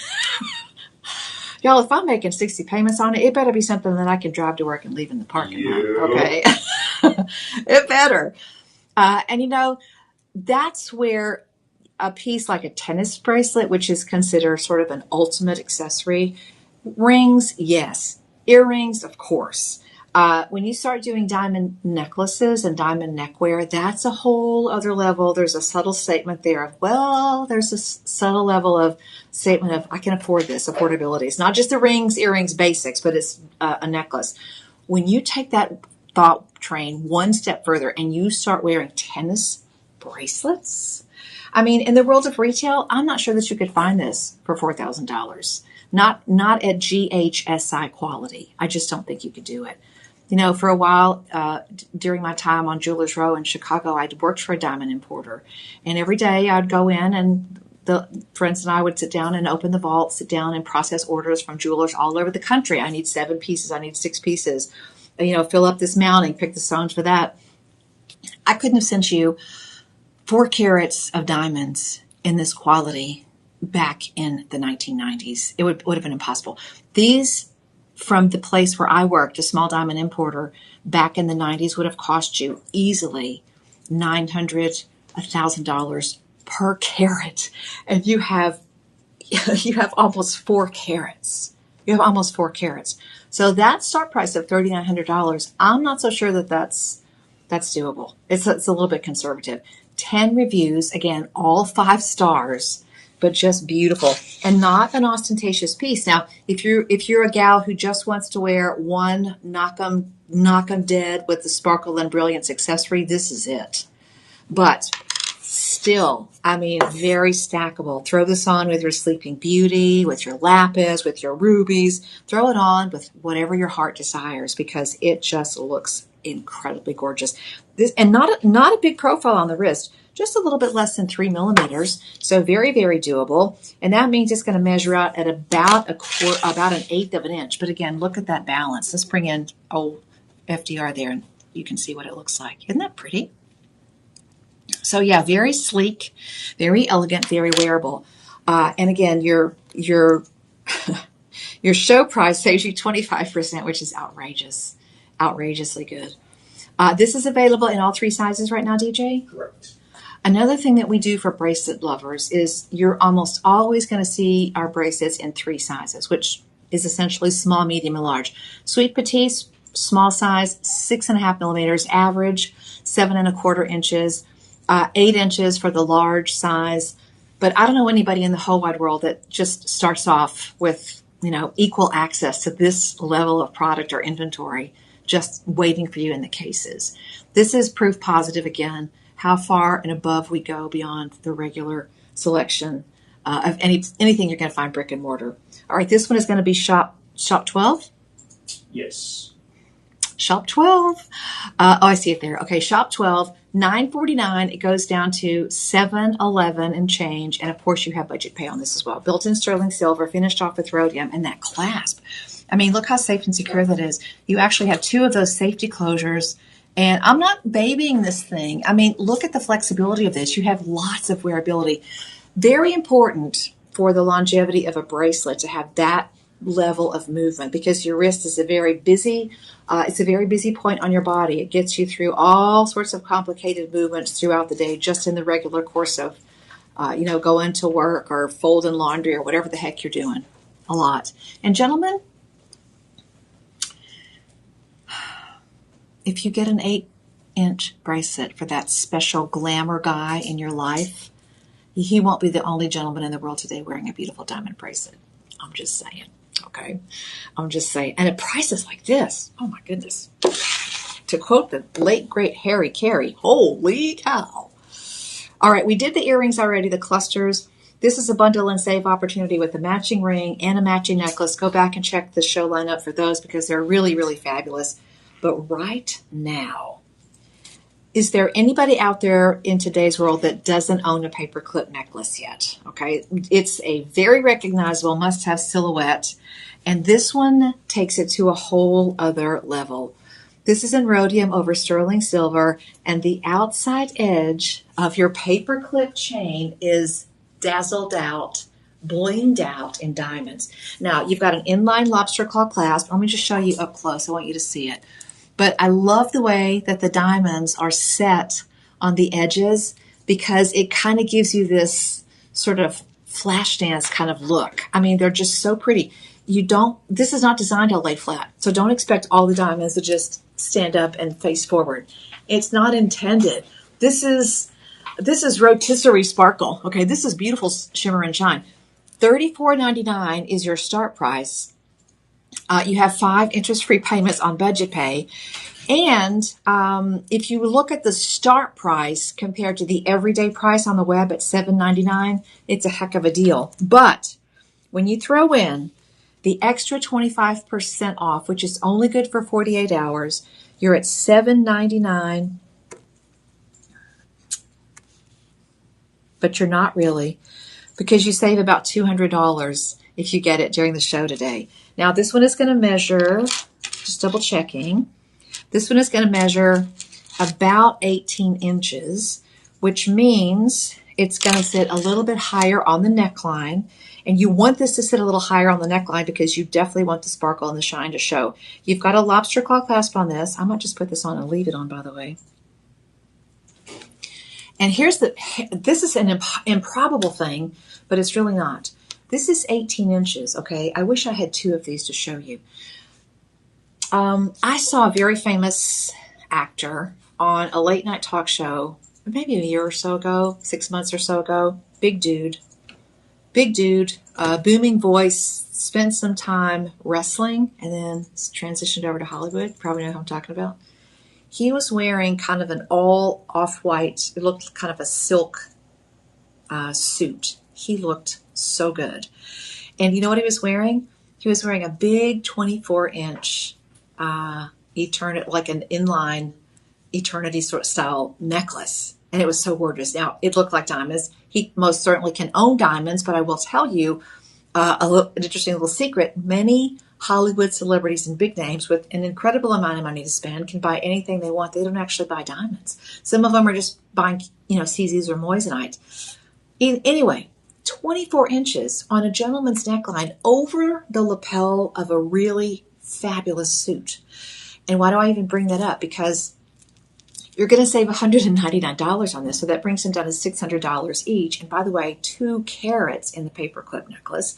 Y'all, if I'm making 60 payments on it, it better be something that I can drive to work and leave in the parking lot. Okay. It better. And that's where a piece like a tennis bracelet, which is considered sort of an ultimate accessory. Rings, yes. Earrings, of course. When you start doing diamond necklaces and diamond neckwear, that's a whole other level. There's a subtle statement there of, there's a subtle level of statement of, I can afford this, affordability. It's not just the rings, earrings, basics, but it's a necklace. When you take that thought train one step further and you start wearing tennis bracelets, I mean, in the world of retail, I'm not sure that you could find this for $4,000. not at GHSI quality. I just don't think you could do it. You know, for a while, during my time on Jewelers Row in Chicago, I'd worked for a diamond importer. And every day I'd go in and the friends and I would sit down and open the vault, sit down and process orders from jewelers all over the country. I need 7 pieces. I need 6 pieces. You know, fill up this mounting, pick the stones for that. I couldn't have sent you 4 carats of diamonds in this quality back in the 1990s. It would have been impossible. These, from the place where I worked, a small diamond importer, back in the 90s would have cost you easily $900, $1,000 per carat. And you have almost 4 carats. You have almost 4 carats. So that start price of $3,900, I'm not so sure that that's doable. It's a little bit conservative. 10 reviews, again, all 5 stars, but just beautiful and not an ostentatious piece. Now, if you're a gal who just wants to wear one knock 'em dead with the sparkle and brilliance accessory, this is it. But still, I mean, very stackable. Throw this on with your Sleeping Beauty, with your lapis, with your rubies. Throw it on with whatever your heart desires because it just looks incredibly gorgeous. This, and not a big profile on the wrist, just a little bit less than 3 millimeters. So very, very doable. And that means it's going to measure out at about about an eighth of an inch. But again, look at that balance. Let's bring in old FDR there and you can see what it looks like. Isn't that pretty? So yeah, very sleek, very elegant, very wearable. And again, your show price saves you 25%, which is outrageously good. This is available in all 3 sizes right now, DJ? Correct. Another thing that we do for bracelet lovers is you're almost always going to see our bracelets in 3 sizes, which is essentially small, medium, and large. Sweet petite, small size, 6.5 millimeters, average, 7.25 inches. 8 inches for the large size. But I don't know anybody in the whole wide world that just starts off with, you know, equal access to this level of product or inventory just waiting for you in the cases. This is proof positive, again, how far and above we go beyond the regular selection of anything you're going to find brick and mortar. All right, this one is going to be shop 12. Yes. Shop 12. I see it there. Okay, shop 12. $9.49. It goes down to $7.11 and change. And of course, you have budget pay on this as well. Built in sterling silver, finished off with rhodium, and that clasp. I mean, look how safe and secure that is. You actually have 2 of those safety closures. And I'm not babying this thing. I mean, look at the flexibility of this. You have lots of wearability. Very important for the longevity of a bracelet to have that level of movement because your wrist is a very busy point on your body. It gets you through all sorts of complicated movements throughout the day just in the regular course of going to work or folding laundry or whatever the heck you're doing. A lot. And gentlemen, if you get an 8-inch bracelet for that special glamour guy in your life, he won't be the only gentleman in the world today wearing a beautiful diamond bracelet. I'm just saying. Okay. I'm just saying. And at prices like this, oh my goodness. To quote the late, great Harry Carey, holy cow. All right. We did the earrings already, the clusters. This is a bundle and save opportunity with a matching ring and a matching necklace. Go back and check the show lineup for those because they're really, really fabulous. But right now, is there anybody out there in today's world that doesn't own a paperclip necklace yet? Okay. It's a very recognizable must-have silhouette. And this one takes it to a whole other level. This is in rhodium over sterling silver. And the outside edge of your paperclip chain is dazzled out, blinged out in diamonds. Now, you've got an inline lobster claw clasp. Let me just show you up close. I want you to see it. But I love the way that the diamonds are set on the edges because it kind of gives you this sort of flash dance kind of look. I mean, they're just so pretty. This is not designed to lay flat. So don't expect all the diamonds to just stand up and face forward. It's not intended. This is rotisserie sparkle. Okay, this is beautiful shimmer and shine. $34.99 is your start price. You have 5 interest-free payments on budget pay. And if you look at the start price compared to the everyday price on the web at $7.99, it's a heck of a deal. But when you throw in The extra 25% off, which is only good for 48 hours, you're at $7.99, but you're not really, because you save about $200 if you get it during the show today. Now, this one is going to measure, just double checking, this one is going to measure about 18 inches, which means it's going to sit a little bit higher on the neckline. And you want this to sit a little higher on the neckline because you definitely want the sparkle and the shine to show. You've got a lobster claw clasp on this. I might just put this on and leave it on, by the way. And this is an improbable thing, but it's really not. This is 18 inches, okay? I wish I had two of these to show you. I saw a very famous actor on a late night talk show, maybe a year or so ago, 6 months or so ago. Big dude, booming voice, spent some time wrestling and then transitioned over to Hollywood. Probably know who I'm talking about. He was wearing kind of an all off-white, it looked kind of a silk suit. He looked so good. And you know what he was wearing? He was wearing a big 24-inch eternity, like an inline eternity sort of style necklace. And it was so gorgeous. Now, it looked like diamonds. He most certainly can own diamonds, but I will tell you an interesting little secret. Many Hollywood celebrities and big names with an incredible amount of money to spend can buy anything they want. They don't actually buy diamonds. Some of them are just buying, CZs or moissanite. Anyway, 24 inches on a gentleman's neckline over the lapel of a really fabulous suit. And why do I even bring that up? Because you're going to save $199 on this, so that brings them down to $600 each. And by the way, 2 carats in the paperclip necklace.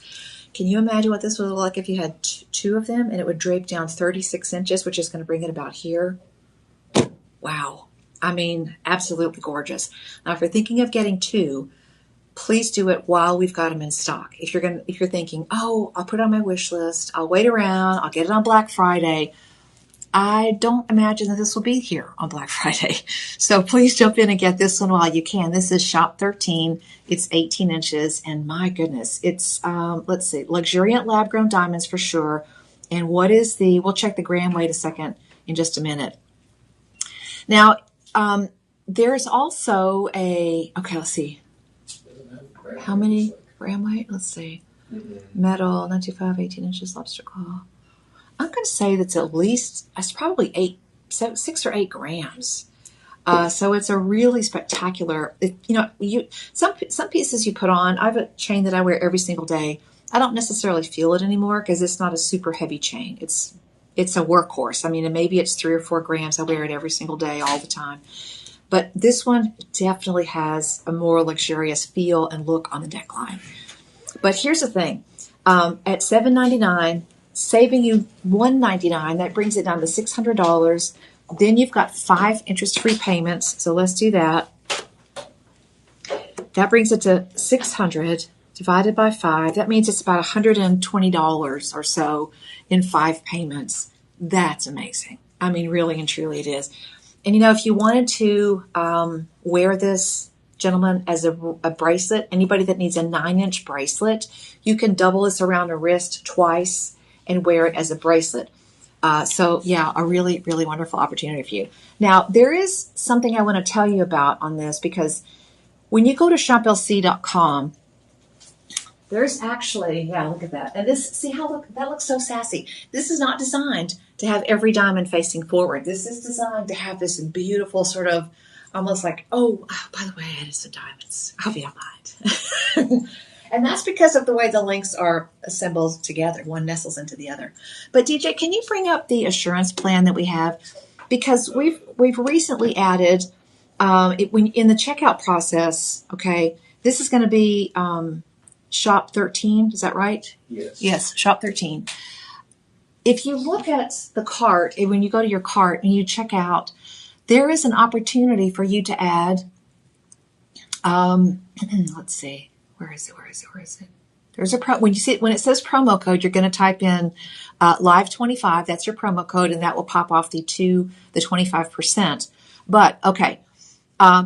Can you imagine what this would look like if you had two of them and it would drape down 36 inches, which is going to bring it about here? Wow. I mean, absolutely gorgeous. Now, if you're thinking of getting 2, please do it while we've got them in stock. If you're thinking, oh, I'll put it on my wish list, I'll wait around, I'll get it on Black Friday, I don't imagine that this will be here on Black Friday. So please jump in and get this one while you can. This is Shop 13. It's 18 inches. And my goodness, it's, let's see, luxuriant lab-grown diamonds for sure. And what is we'll check the gram weight in just a minute. Now, there's also okay, let's see. How many gram weight? Let's see. Metal, 925, 18 inches, lobster claw. I'm going to say it's probably 6 or 8 grams. So it's a really spectacular, some pieces you put on, I have a chain that I wear every single day. I don't necessarily feel it anymore because it's not a super heavy chain. It's a workhorse. I mean, and maybe it's 3 or 4 grams. I wear it every single day, all the time. But this one definitely has a more luxurious feel and look on the neckline. But here's the thing. At $7.99, saving you $199, that brings it down to $600. Then you've got 5 interest-free payments. So let's do that. That brings it to $600 divided by 5. That means it's about $120 or so in 5 payments. That's amazing. I mean, really and truly it is. And if you wanted to wear this, gentlemen, as a bracelet, anybody that needs a 9-inch bracelet, you can double this around a wrist twice and wear it as a bracelet. So yeah, a really, really wonderful opportunity for you. Now, there is something I want to tell you about on this, because when you go to shoplc.com, there's actually, look at that. And that looks so sassy. This is not designed to have every diamond facing forward. This is designed to have this beautiful sort of, almost like, oh, by the way, I added some diamonds. I hope you don't mind. And that's because of the way the links are assembled together. One nestles into the other. But DJ, can you bring up the assurance plan that we have? Because we've recently added, in the checkout process, okay, this is going to be Shop 13. Is that right? Yes. Yes, Shop 13. If you look at the cart, and when you go to your cart and you check out, there is an opportunity for you to add, let's see. Where is it? There's when it says promo code, you're going to type in live25. That's your promo code, and that will pop off the 25%. But okay,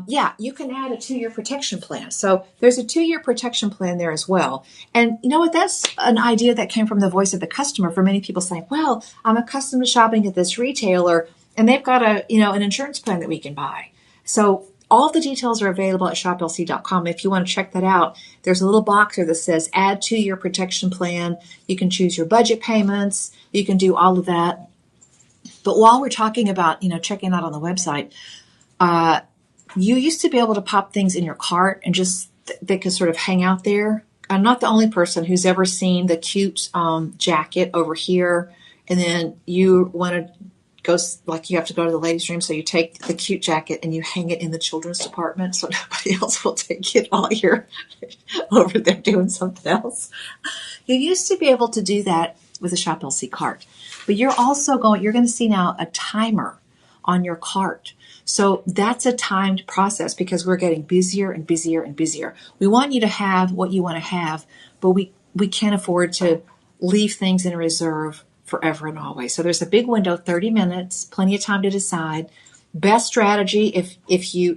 Yeah, you can add a 2-year protection plan. So there's a 2-year protection plan there as well. And you know what? That's an idea that came from the voice of the customer for many people saying, well, I'm accustomed to shopping at this retailer and they've got an insurance plan that we can buy. So all the details are available at shoplc.com. If you want to check that out, there's a little box there that says add 2-year protection plan. You can choose your budget payments. You can do all of that. But while we're talking about, checking out on the website, you used to be able to pop things in your cart and just they could sort of hang out there. I'm not the only person who's ever seen the cute jacket over here, and then you want to go, like you have to go to the ladies' room, so you take the cute jacket and you hang it in the children's department so nobody else will take it while you're over there doing something else. You used to be able to do that with a Shop LC cart, but you're going to see now a timer on your cart. So that's a timed process because we're getting busier and busier and busier. We want you to have what you want to have, but we can't afford to leave things in reserve forever and always. So there's a big window, 30 minutes, plenty of time to decide. Best strategy if you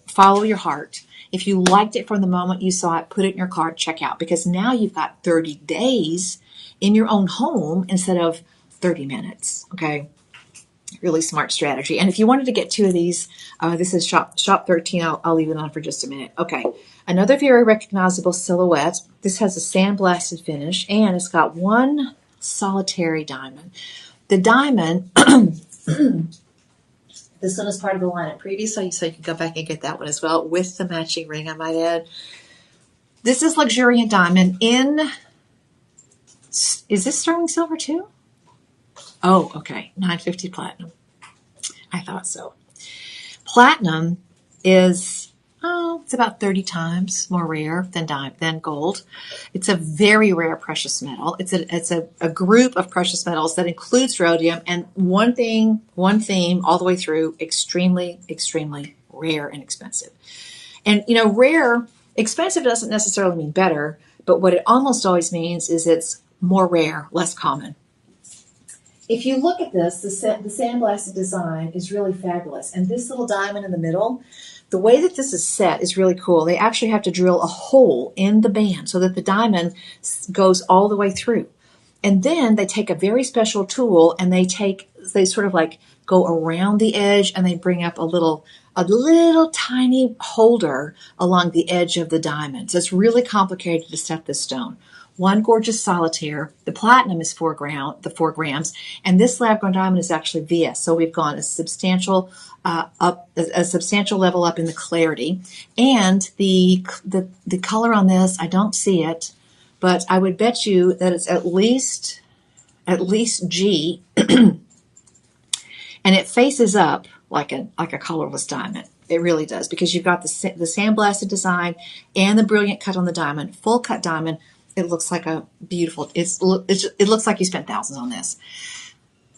follow your heart. If you liked it from the moment you saw it, put it in your cart, check out, because now you've got 30 days in your own home instead of 30 minutes. Okay. Really smart strategy. And if you wanted to get 2 of these, this is shop 13. I'll leave it on for just a minute. Okay. Another very recognizable silhouette. This has a sandblasted finish and it's got one solitary diamond. The diamond, this one is part of the lineup previously, so you can go back and get that one as well with the matching ring, I might add. This is luxuriant diamond is this sterling silver too? Oh, okay. 950 platinum. I thought so. Platinum is, it's about 30 times more rare than gold. It's a very rare precious metal. It's a group of precious metals that includes rhodium, and one theme all the way through, extremely, extremely rare and expensive. And, expensive doesn't necessarily mean better, but what it almost always means is it's more rare, less common. If you look at this, the sandblasted design is really fabulous. And this little diamond in the middle, the way that this is set is really cool. They actually have to drill a hole in the band so that the diamond goes all the way through. And then they take a very special tool and they sort of like go around the edge and they bring up a little tiny holder along the edge of the diamond. So it's really complicated to set this stone. One gorgeous solitaire. The platinum is 4 grams, and this lab-grown diamond is actually VS. So we've gone a substantial level up in the clarity, and the color on this, I don't see it, but I would bet you that it's at least G, and it faces up like a colorless diamond. It really does, because you've got the sandblasted design and the brilliant cut on the diamond, full cut diamond. It looks like a beautiful, it looks like you spent thousands on this.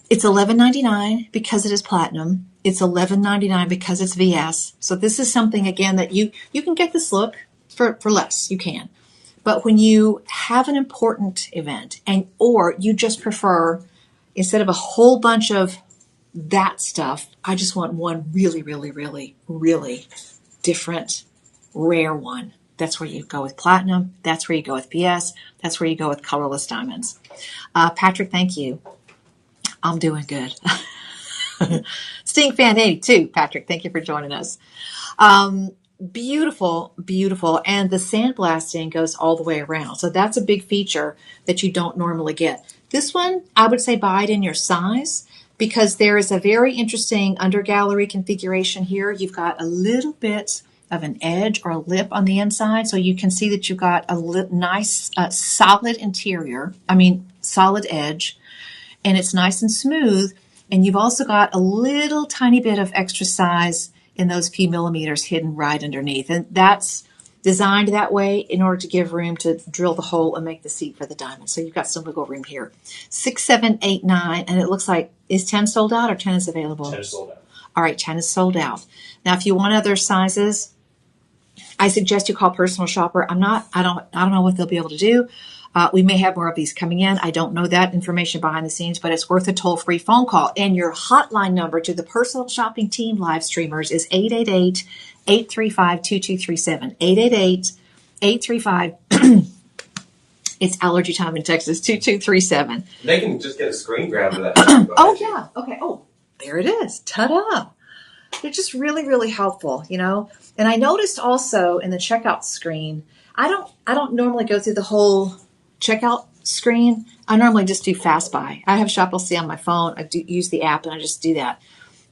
It's $11.99 because it is platinum. It's $11.99 because it's VS. So this is something, again, that you can get this look for less. You can. But when you have an important event or you just prefer, instead of a whole bunch of that stuff, I just want one really, really, really, really different, rare one. That's where you go with platinum. That's where you go with VS. That's where you go with colorless diamonds. Patrick, thank you. I'm doing good. Stink Fan 82, Patrick, thank you for joining us. Beautiful, beautiful. And the sandblasting goes all the way around. So that's a big feature that you don't normally get. This one, I would say buy it in your size, because there is a very interesting undergallery configuration here. You've got a little bit of an edge or a lip on the inside, so you can see that you've got a nice solid edge, and it's nice and smooth, and you've also got a little tiny bit of extra size in those few millimeters hidden right underneath, and that's designed that way in order to give room to drill the hole and make the seat for the diamond. So you've got some wiggle room here. 6, 7, 8, 9, and it looks like, is 10 sold out or 10 is available? 10 is sold out. All right, 10 is sold out. Now, if you want other sizes, I suggest you call Personal Shopper. I don't know what they'll be able to do. We may have more of these coming in. I don't know that information behind the scenes, but it's worth a toll-free phone call. And your hotline number to the Personal Shopping Team live streamers is 888-835-2237. 888-835 It's allergy time in Texas, 2237. They can just get a screen grab of that. Oh, yeah. Okay. Oh, there it is. Ta-da. They're just really, really helpful, you know. And I noticed also in the checkout screen, I don't normally go through the whole checkout screen. I normally just do fast buy. I have Shop LC on my phone. I do use the app and I just do that.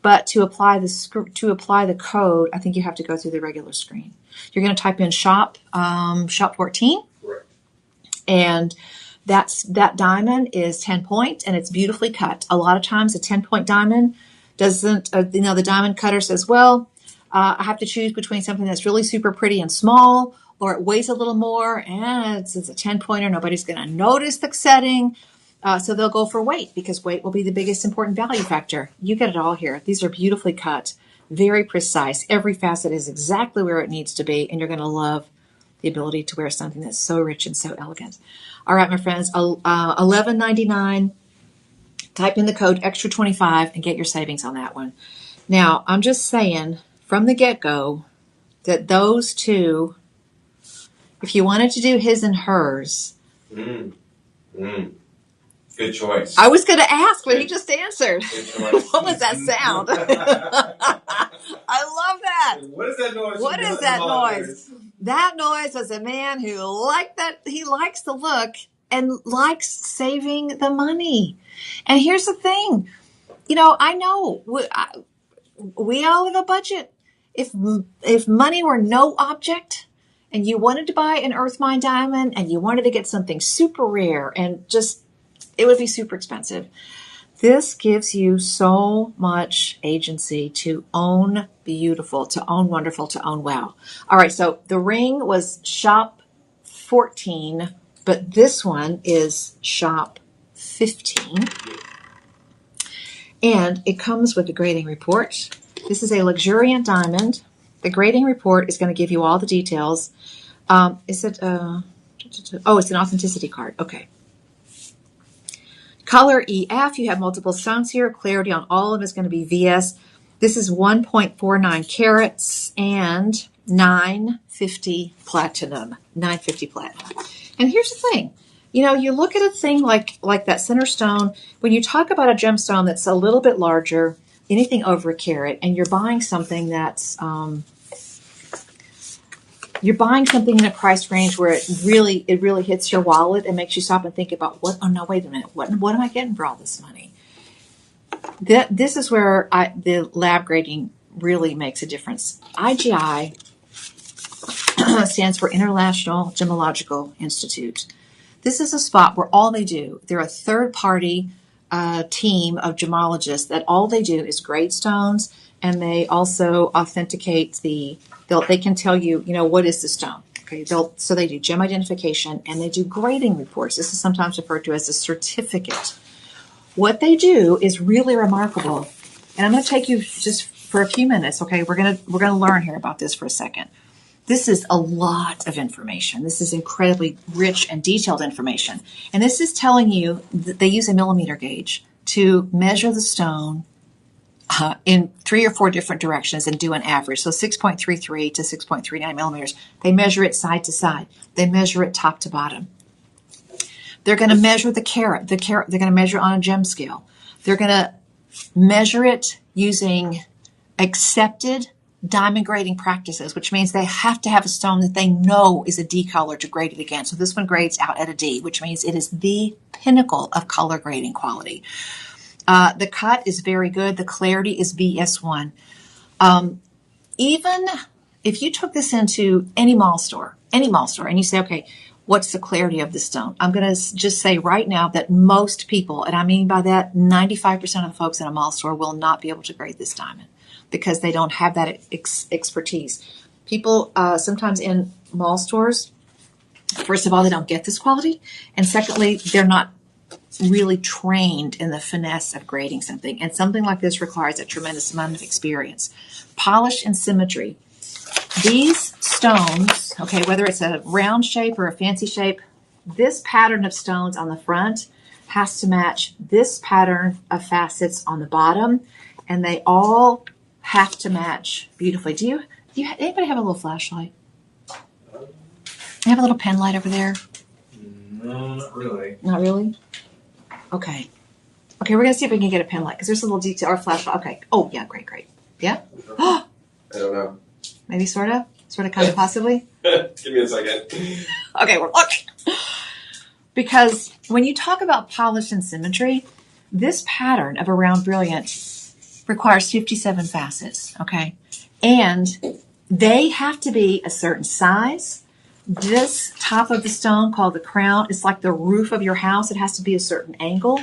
But to apply the code, I think you have to go through the regular screen. You're going to type in shop 14. Correct. And that diamond is 10 point and it's beautifully cut. A lot of times a 10-point diamond doesn't, the diamond cutter says, well, I have to choose between something that's really super pretty and small, or it weighs a little more and it's a 10-pointer. Nobody's going to notice the setting. So they'll go for weight because weight will be the biggest important value factor. You get it all here. These are beautifully cut, very precise. Every facet is exactly where it needs to be. And you're going to love the ability to wear something that's so rich and so elegant. All right, my friends, $11.99. Type in the code extra 25 and get your savings on that one. Now, I'm just saying from the get-go that those two, if you wanted to do his and hers. Good choice. I was going to ask, but he just answered. Good choice. What was that sound? I love that. What is that noise? What is that noise? That noise was a man who liked that. He likes the look and likes saving the money. And here's the thing. You know, I know we all have a budget. If money were no object and you wanted to buy an Earth Mine diamond and you wanted to get something super rare and just, it would be super expensive. This gives you so much agency to own beautiful, to own wonderful, to own wow. All right, so the ring was shop 14, but this one is shop 15. And it comes with a grading report. This is a luxuriant diamond. The grading report is going to give you all the details. It's an authenticity card. Okay. Color EF, you have multiple stones here. Clarity on all of it is going to be VS. This is 1.49 carats and 950 platinum. 950 platinum. And here's the thing. You know, you look at a thing like that center stone, when you talk about a gemstone that's a little bit larger, anything over a carat, and you're buying something that's, you're buying something in a price range where it really hits your wallet and makes you stop and think about wait a minute, what am I getting for all this money? This is where the lab grading really makes a difference. IGI stands for International Gemological Institute. This is a spot where all they do, they're a third-party team of gemologists that all they do is grade stones, and they also authenticate they can tell you, what is the stone. Okay, so they do gem identification and they do grading reports. This is sometimes referred to as a certificate. What they do is really remarkable, and I'm going to take you just for a few minutes. Okay, we're gonna learn here about this for a second. This is a lot of information. This is incredibly rich and detailed information. And this is telling you that they use a millimeter gauge to measure the stone in 3 or 4 different directions and do an average. So 6.33 to 6.39 millimeters. They measure it side to side. They measure it top to bottom. They're going to measure the carat. They're going to measure on a gem scale. They're going to measure it using accepted diamond grading practices, which means they have to have a stone that they know is a D color to grade it again. So this one grades out at a D, which means it is the pinnacle of color grading quality. The cut is very good. The clarity is VS1. Even if you took this into any mall store, and you say, okay, what's the clarity of the stone? I'm going to just say right now that most people, and I mean by that 95% of the folks in a mall store will not be able to grade this diamond, because they don't have that expertise. People sometimes in mall stores, first of all, they don't get this quality. And secondly, they're not really trained in the finesse of grading something. And something like this requires a tremendous amount of experience. Polish and symmetry. these stones, okay, whether it's a round shape or a fancy shape, this pattern of stones on the front has to match this pattern of facets on the bottom, and they all have to match beautifully. Do you anybody have a little flashlight? You have a little pen light over there? No, not really. Not really? Okay. Okay, we're going to see if we can get a pen light, because there's a little detail, or flashlight. Okay. Oh, yeah, great. Yeah? I don't know. Maybe sort of, kind of, possibly? Give me a second. Okay, we're looking. Because when you talk about polish and symmetry, this pattern of a round brilliant requires 57 facets, okay? And they have to be a certain size. This top of the stone, called the crown, is like the roof of your house. It has to be a certain angle.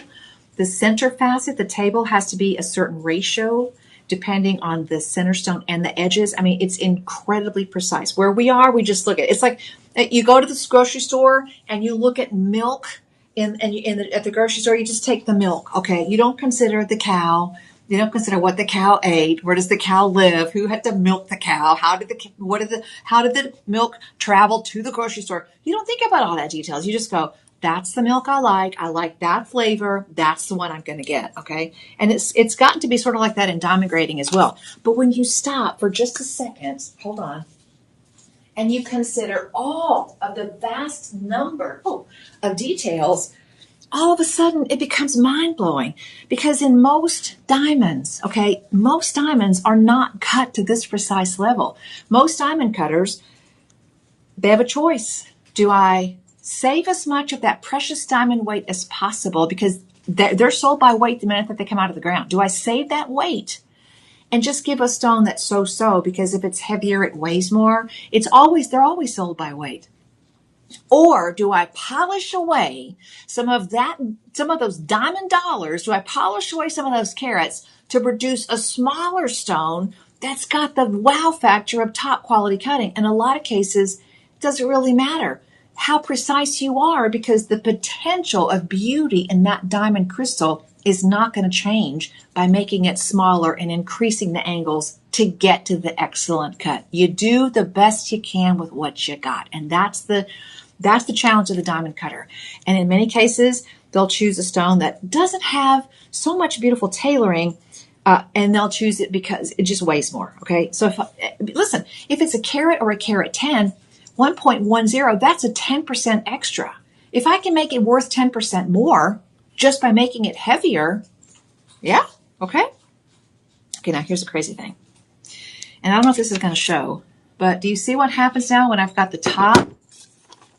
The center facet, the table, has to be a certain ratio depending on the center stone and the edges. I mean, it's incredibly precise. Where we are, we just look at it. It's like you go to the grocery store and you look at milk at the grocery store. You just take the milk, okay? You don't consider the cow. You don't consider what the cow ate. Where does the cow live? Who had to milk the cow? How did the milk travel to the grocery store? You don't think about all that details. You just go, that's the milk I like. I like that flavor. That's the one I'm going to get. Okay. And it's gotten to be sort of like that in diamond grading as well. But when you stop for just a second, hold on, and you consider all of the vast number of details, all of a sudden it becomes mind-blowing, because in most diamonds are not cut to this precise level. Most diamond cutters, they have a choice. Do I save as much of that precious diamond weight as possible, because they're sold by weight the minute that they come out of the ground? Do I save that weight and just give a stone that's so, because if it's heavier, it weighs more? They're always sold by weight. Or do I polish away some of those diamond dollars? Do I polish away some of those carats to produce a smaller stone that's got the wow factor of top quality cutting? In a lot of cases, it doesn't really matter how precise you are, because the potential of beauty in that diamond crystal is not going to change by making it smaller and increasing the angles to get to the excellent cut. You do the best you can with what you got. And that's the challenge of the diamond cutter. And in many cases, they'll choose a stone that doesn't have so much beautiful tailoring, and they'll choose it because it just weighs more. Okay. So if it's a carat or a carat 10, 1.10, that's a 10% extra. If I can make it worth 10% more just by making it heavier, yeah, okay. Okay, now here's the crazy thing. And I don't know if this is going to show, but do you see what happens now when I've got the top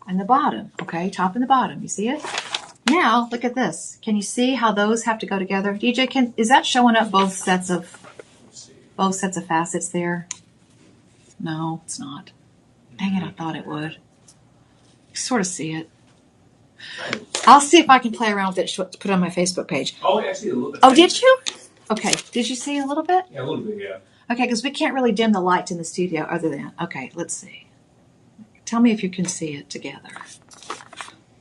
and the bottom? Okay, top and the bottom. You see it? Now, look at this. Can you see how those have to go together? DJ, is that showing up both sets of facets there? No, it's not. Dang it, I thought it would. You sort of see it. I'll see if I can play around with it to put it on my Facebook page. Oh, I see a little bit. Oh, did you? Okay. Did you see a little bit? Yeah, a little bit, yeah. Okay, because we can't really dim the lights in the studio other than... Okay, let's see. Tell me if you can see it together.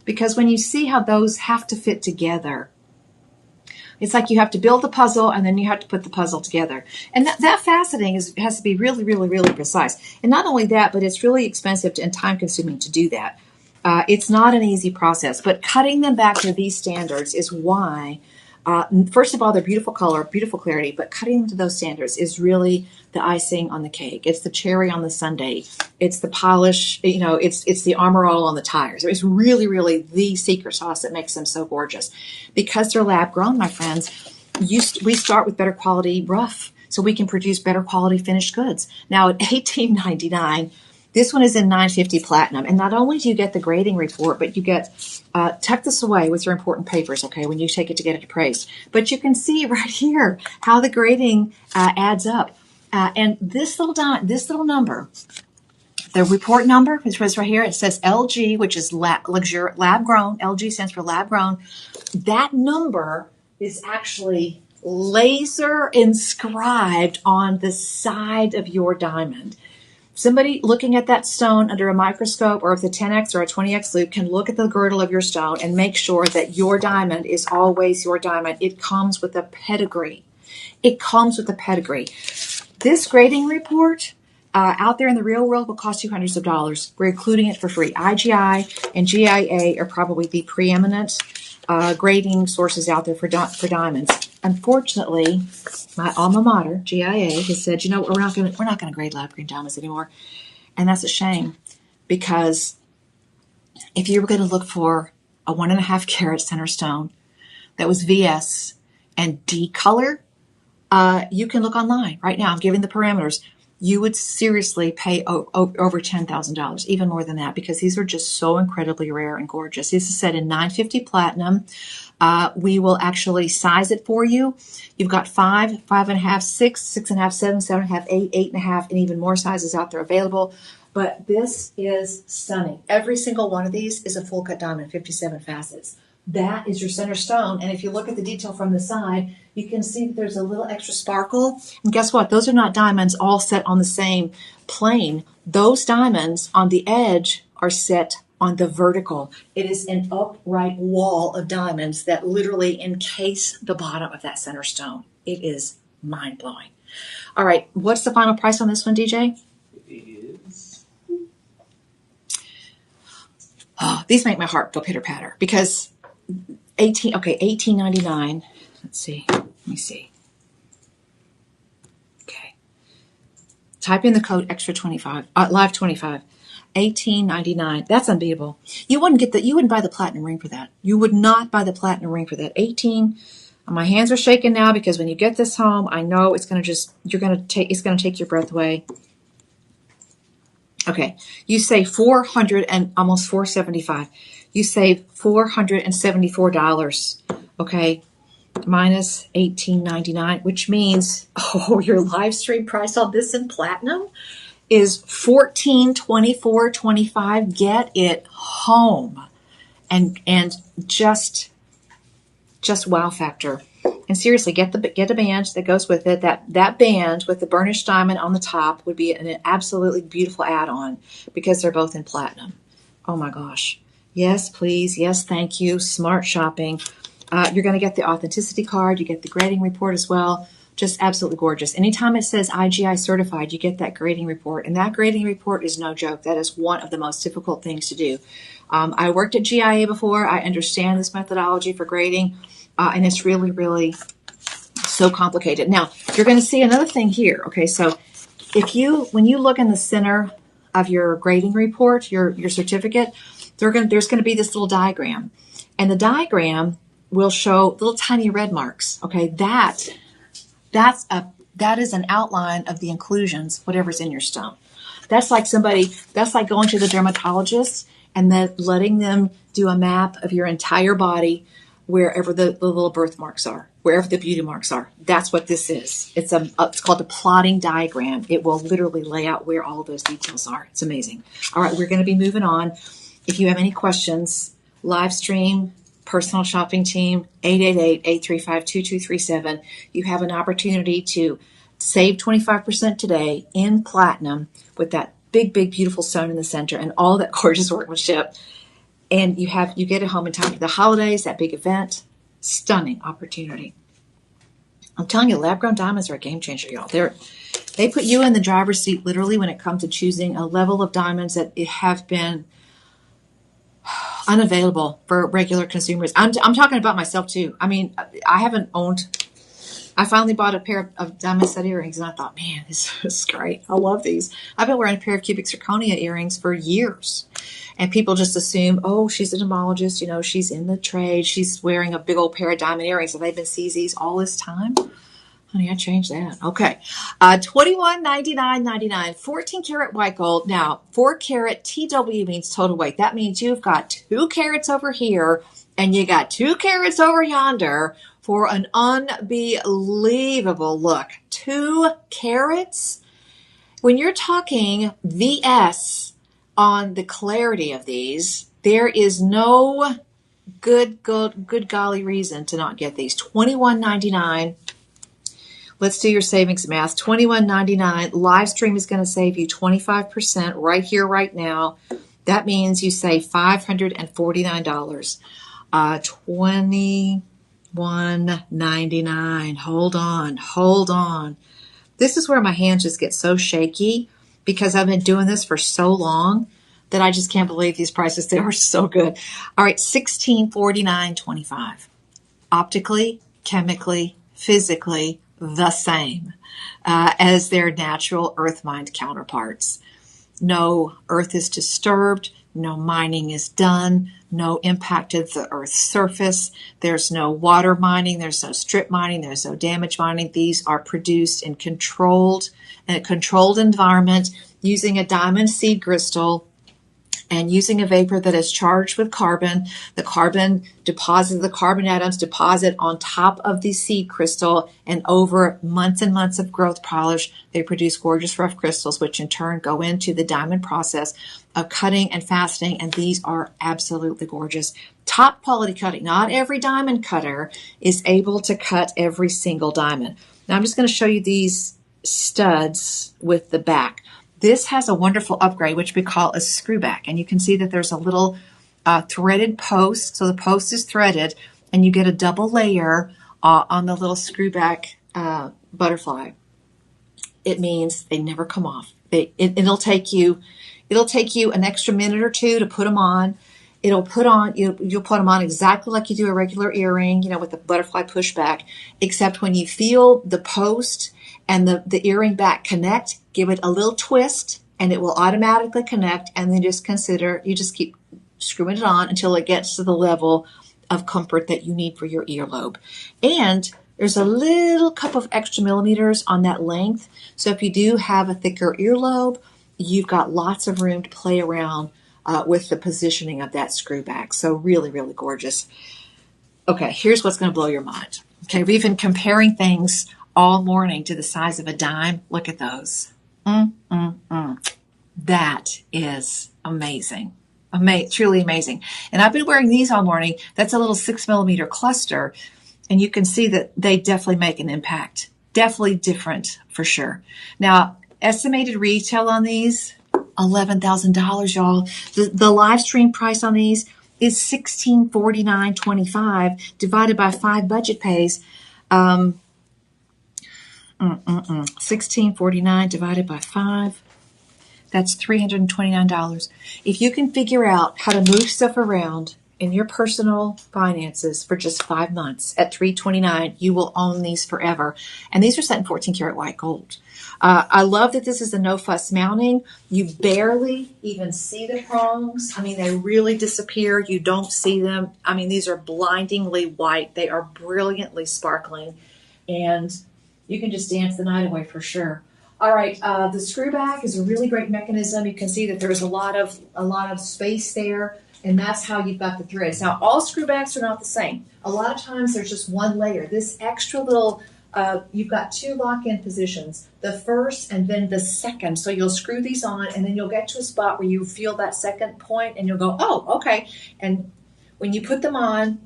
Because when you see how those have to fit together, it's like you have to build the puzzle and then you have to put the puzzle together. And that faceting has to be really, really, really precise. And not only that, but it's really expensive and time-consuming to do that. It's not an easy process. But cutting them back to these standards is why, first of all, they're beautiful color, beautiful clarity, but cutting them to those standards is really the icing on the cake. It's the cherry on the sundae. It's the polish, it's the Armor All on the tires. It's really, really the secret sauce that makes them so gorgeous. Because they're lab grown, my friends, we start with better quality rough so we can produce better quality finished goods. Now at $18.99, this one is in 950 platinum. And not only do you get the grading report, but you get, tuck this away with your important papers, okay, when you take it to get it appraised. But you can see right here how the grading adds up. And this little number, the report number is right here. It says LG, which is lab grown. LG stands for lab grown. That number is actually laser inscribed on the side of your diamond. Somebody looking at that stone under a microscope or with a 10x or a 20x loop can look at the girdle of your stone and make sure that your diamond is always your diamond. It comes with a pedigree. This grading report out there in the real world will cost you hundreds of dollars. We're including it for free. IGI and GIA are probably the preeminent grading sources out there for diamonds. Unfortunately, my alma mater, GIA, has said, you know, we're not going to grade lab green diamonds anymore, and that's a shame because if you were going to look for a 1.5 carat center stone that was VS and D color, you can look online right now. I'm giving the parameters. You would seriously pay over $10,000, even more than that, because these are just so incredibly rare and gorgeous. This is set in 950 platinum. We will actually size it for you. You've got 5, 5.5, 6, 6.5, 7, 7.5, 8, 8.5, and even more sizes out there available. But this is stunning. Every single one of these is a full cut diamond, 57 facets. That is your center stone. And if you look at the detail from the side, you can see that there's a little extra sparkle. And guess what? Those are not diamonds all set on the same plane. Those diamonds on the edge are set on the vertical. It is an upright wall of diamonds that literally encase the bottom of that center stone. It is mind-blowing. All right, what's the final price on this one, DJ? Oh, these make my heart go pitter-patter because $18.99. Let's see. Let me see. Okay. Type in the code extra 25, live 25. $18.99. That's unbeatable. You wouldn't buy the platinum ring for that. You would not buy the platinum ring for that. 18. My hands are shaking now because when you get this home, I know it's going to take your breath away. Okay. You save $400 and almost $475. You save $474. Okay. Minus $18.99, which means, your live stream price on this in platinum is $1424.25. Get it home. And just wow factor. And seriously, get a band that goes with it. That band with the burnished diamond on the top would be an absolutely beautiful add-on because they're both in platinum. Oh my gosh. Yes, please. Yes, thank you. Smart shopping. You're going to get the authenticity card. You get the grading report as well. Just absolutely gorgeous. Anytime it says IGI certified, you get that grading report. And that grading report is no joke. That is one of the most difficult things to do. I worked at GIA before. I understand this methodology for grading. And it's really, really so complicated. Now, you're going to see another thing here. Okay, so when you look in the center of your grading report, your certificate, there's going to be this little diagram. And the diagram will show little tiny red marks. Okay, that is an outline of the inclusions, whatever's in your stone. That's like going to the dermatologist and then letting them do a map of your entire body, wherever the little birthmarks are, wherever the beauty marks are. That's what this is. It's called a plotting diagram. It will literally lay out where all of those details are. It's amazing. All right, we're going to be moving on. If you have any questions, live stream, personal shopping team, 888-835-2237. You have an opportunity to save 25% today in platinum with that big, big, beautiful stone in the center and all that gorgeous workmanship. And you get it home in time for the holidays, that big event. Stunning opportunity. I'm telling you, lab-grown diamonds are a game changer, y'all. They put you in the driver's seat literally when it comes to choosing a level of diamonds that have been unavailable for regular consumers. I'm talking about myself too. I mean, I finally bought a pair of diamond set earrings and I thought, man, this is great. I love these. I've been wearing a pair of cubic zirconia earrings for years. And people just assume, oh, she's a gemologist, she's in the trade. She's wearing a big old pair of diamond earrings. Have they been CZs all this time? Honey, I changed that. Okay. $21.99.99. 14 karat white gold. Now, 4 carat TW means total weight. That means you've got 2 carats over here and you got 2 carats over yonder for an unbelievable look. 2 carats. When you're talking VS on the clarity of these, there is no good golly reason to not get these. $21.99. Let's do your savings math. $21.99. Live stream is going to save you 25% right here, right now. That means you save $549. $21.99. Hold on. This is where my hands just get so shaky because I've been doing this for so long that I just can't believe these prices. They are so good. All right, $1649.25. Optically, chemically, physically, the same as their natural earth mined counterparts. No earth is disturbed, no mining is done, no impact of the earth's surface. There's no water mining, there's no strip mining, there's no damage mining. These are produced in a controlled environment using a diamond seed crystal and using a vapor that is charged with carbon. The carbon atoms deposit on top of the seed crystal, and over months and months of growth polish, they produce gorgeous rough crystals, which in turn go into the diamond process of cutting and fastening, and these are absolutely gorgeous. Top quality cutting. Not every diamond cutter is able to cut every single diamond. Now I'm just going to show you these studs with the back. This has a wonderful upgrade, which we call a screw back. And you can see that there's a little threaded post. So the post is threaded, and you get a double layer on the little screw back butterfly. It means they never come off. It'll take you an extra minute or two to put them on. You'll put them on exactly like you do a regular earring, with the butterfly pushback, except when you feel the post and the earring back connect, give it a little twist and it will automatically connect, and then you just keep screwing it on until it gets to the level of comfort that you need for your earlobe. And there's a little couple of extra millimeters on that length. So if you do have a thicker earlobe, you've got lots of room to play around with the positioning of that screw back. So really, really gorgeous. Okay, here's what's going to blow your mind. Okay, we've been comparing things all morning to the size of a dime. Look at those. That is amazing. Truly amazing. And I've been wearing these all morning. That's a little 6mm cluster. And you can see that they definitely make an impact. Definitely different for sure. Now, estimated retail on these, $11,000, y'all. The live stream price on these is $1649.25 divided by 5 budget pays. 1649 divided by 5. That's $329. If you can figure out how to move stuff around in your personal finances for just 5 months at $329, you will own these forever. And these are set in 14 karat white gold. I love that this is a no fuss mounting. You barely even see the prongs. I mean, they really disappear. You don't see them. I mean, these are blindingly white. They are brilliantly sparkling. And you can just dance the night away for sure. All right, the screw back is a really great mechanism. You can see that there's a lot of space there, and that's how you've got the threads. Now, all screw backs are not the same. A lot of times there's just one layer. This extra little, you've got 2 lock-in positions, the first and then the second. So you'll screw these on, and then you'll get to a spot where you feel that second point, and you'll go, oh, okay. And when you put them on,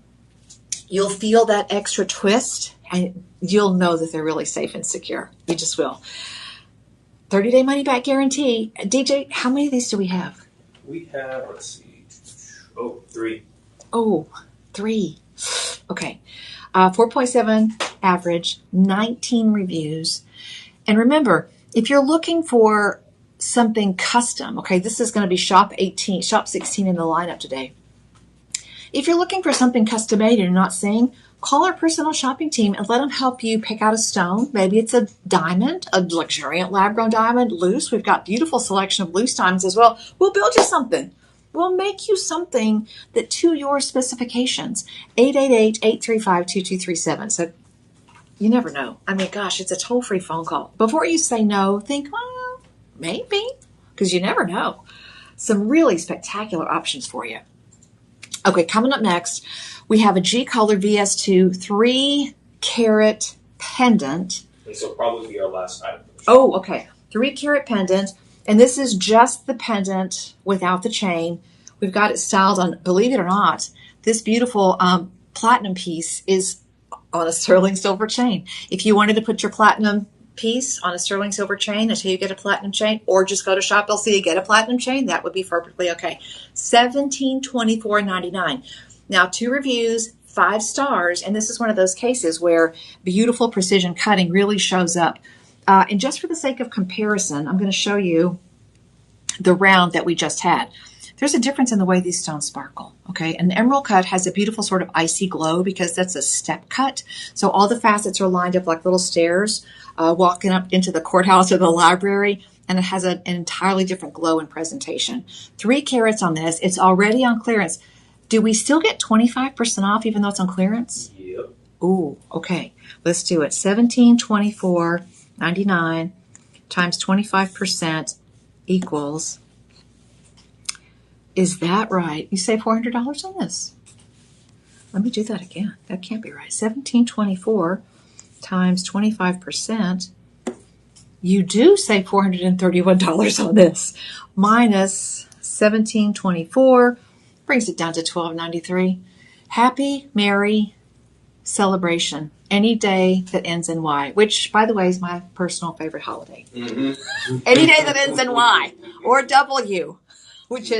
you'll feel that extra twist, and you'll know that they're really safe and secure. You just will. 30-day money-back guarantee. DJ, how many of these do we have? We have, let's see, 3. Oh, 3. Okay. 4.7 average, 19 reviews. And remember, if you're looking for something custom, okay, this is going to be shop 16 in the lineup today. If you're looking for something custom made and you're not seeing, call our personal shopping team and let them help you pick out a stone. Maybe it's a diamond, a luxuriant lab-grown diamond, loose. We've got beautiful selection of loose diamonds as well. We'll build you something. We'll make you something that to your specifications. 888-835-2237. So you never know. I mean, gosh, it's a toll-free phone call. Before you say no, think, well, maybe, because you never know. Some really spectacular options for you. Okay, coming up next, we have a G-Color VS2 3-carat pendant. This will probably be our last item. Oh, okay. 3-carat pendant. And this is just the pendant without the chain. We've got it styled on, believe it or not, this beautiful platinum piece is on a sterling silver chain. If you wanted to put your platinum piece on a sterling silver chain until you get a platinum chain, or just go to Shop LC and get a platinum chain, that would be perfectly okay. $1724.99. Now, 2 reviews, 5 stars, and this is one of those cases where beautiful precision cutting really shows up. And just for the sake of comparison, I'm going to show you the round that we just had. There's a difference in the way these stones sparkle, okay? An emerald cut has a beautiful sort of icy glow because that's a step cut. So all the facets are lined up like little stairs walking up into the courthouse or the library, and it has an entirely different glow and presentation. 3 carats on this. It's already on clearance. Do we still get 25% off even though it's on clearance? Yep. Ooh, okay. Let's do it. $1724.99 times 25% equals... Is that right? You save $400 on this. Let me do that again. That can't be right. $1724 times 25%. You do save $431 on this. Minus $1724 brings it down to $12.93. Happy, merry celebration. Any day that ends in Y, which, by the way, is my personal favorite holiday. Mm-hmm. Any day that ends in Y or W, which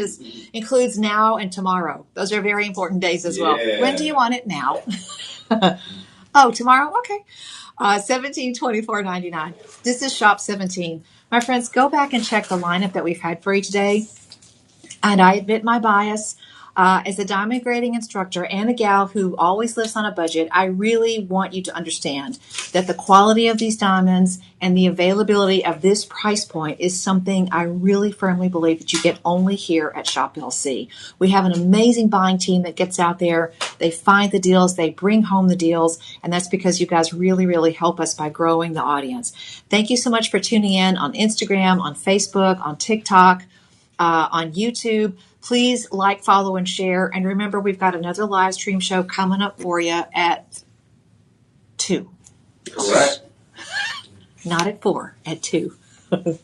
includes now and tomorrow. Those are very important days as well. Yeah. When do you want it? Now. Oh, tomorrow? Okay. $1724.99. This is Shop 17. My friends, go back and check the lineup that we've had for you today. And I admit my bias. As a diamond grading instructor and a gal who always lives on a budget, I really want you to understand that the quality of these diamonds and the availability of this price point is something I really firmly believe that you get only here at Shop LC. We have an amazing buying team that gets out there. They find the deals. They bring home the deals. And that's because you guys really, really help us by growing the audience. Thank you so much for tuning in on Instagram, on Facebook, on TikTok, on YouTube. Please like, follow, and share. And remember, we've got another live stream show coming up for you at 2. Correct. Not at 4, at 2. All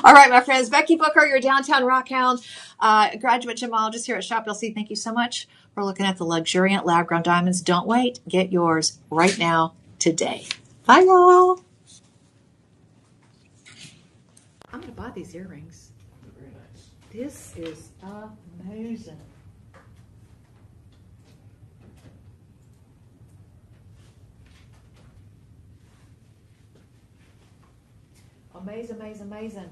right, my friends. Becky Booker, your downtown rock hound, graduate gemologist here at Shop LC. Thank you so much for looking at the luxuriant lab-grown diamonds. Don't wait. Get yours right now, today. Bye, y'all. I'm going to buy these earrings. Very nice. This is amazing. Amazing, amazing, amazing.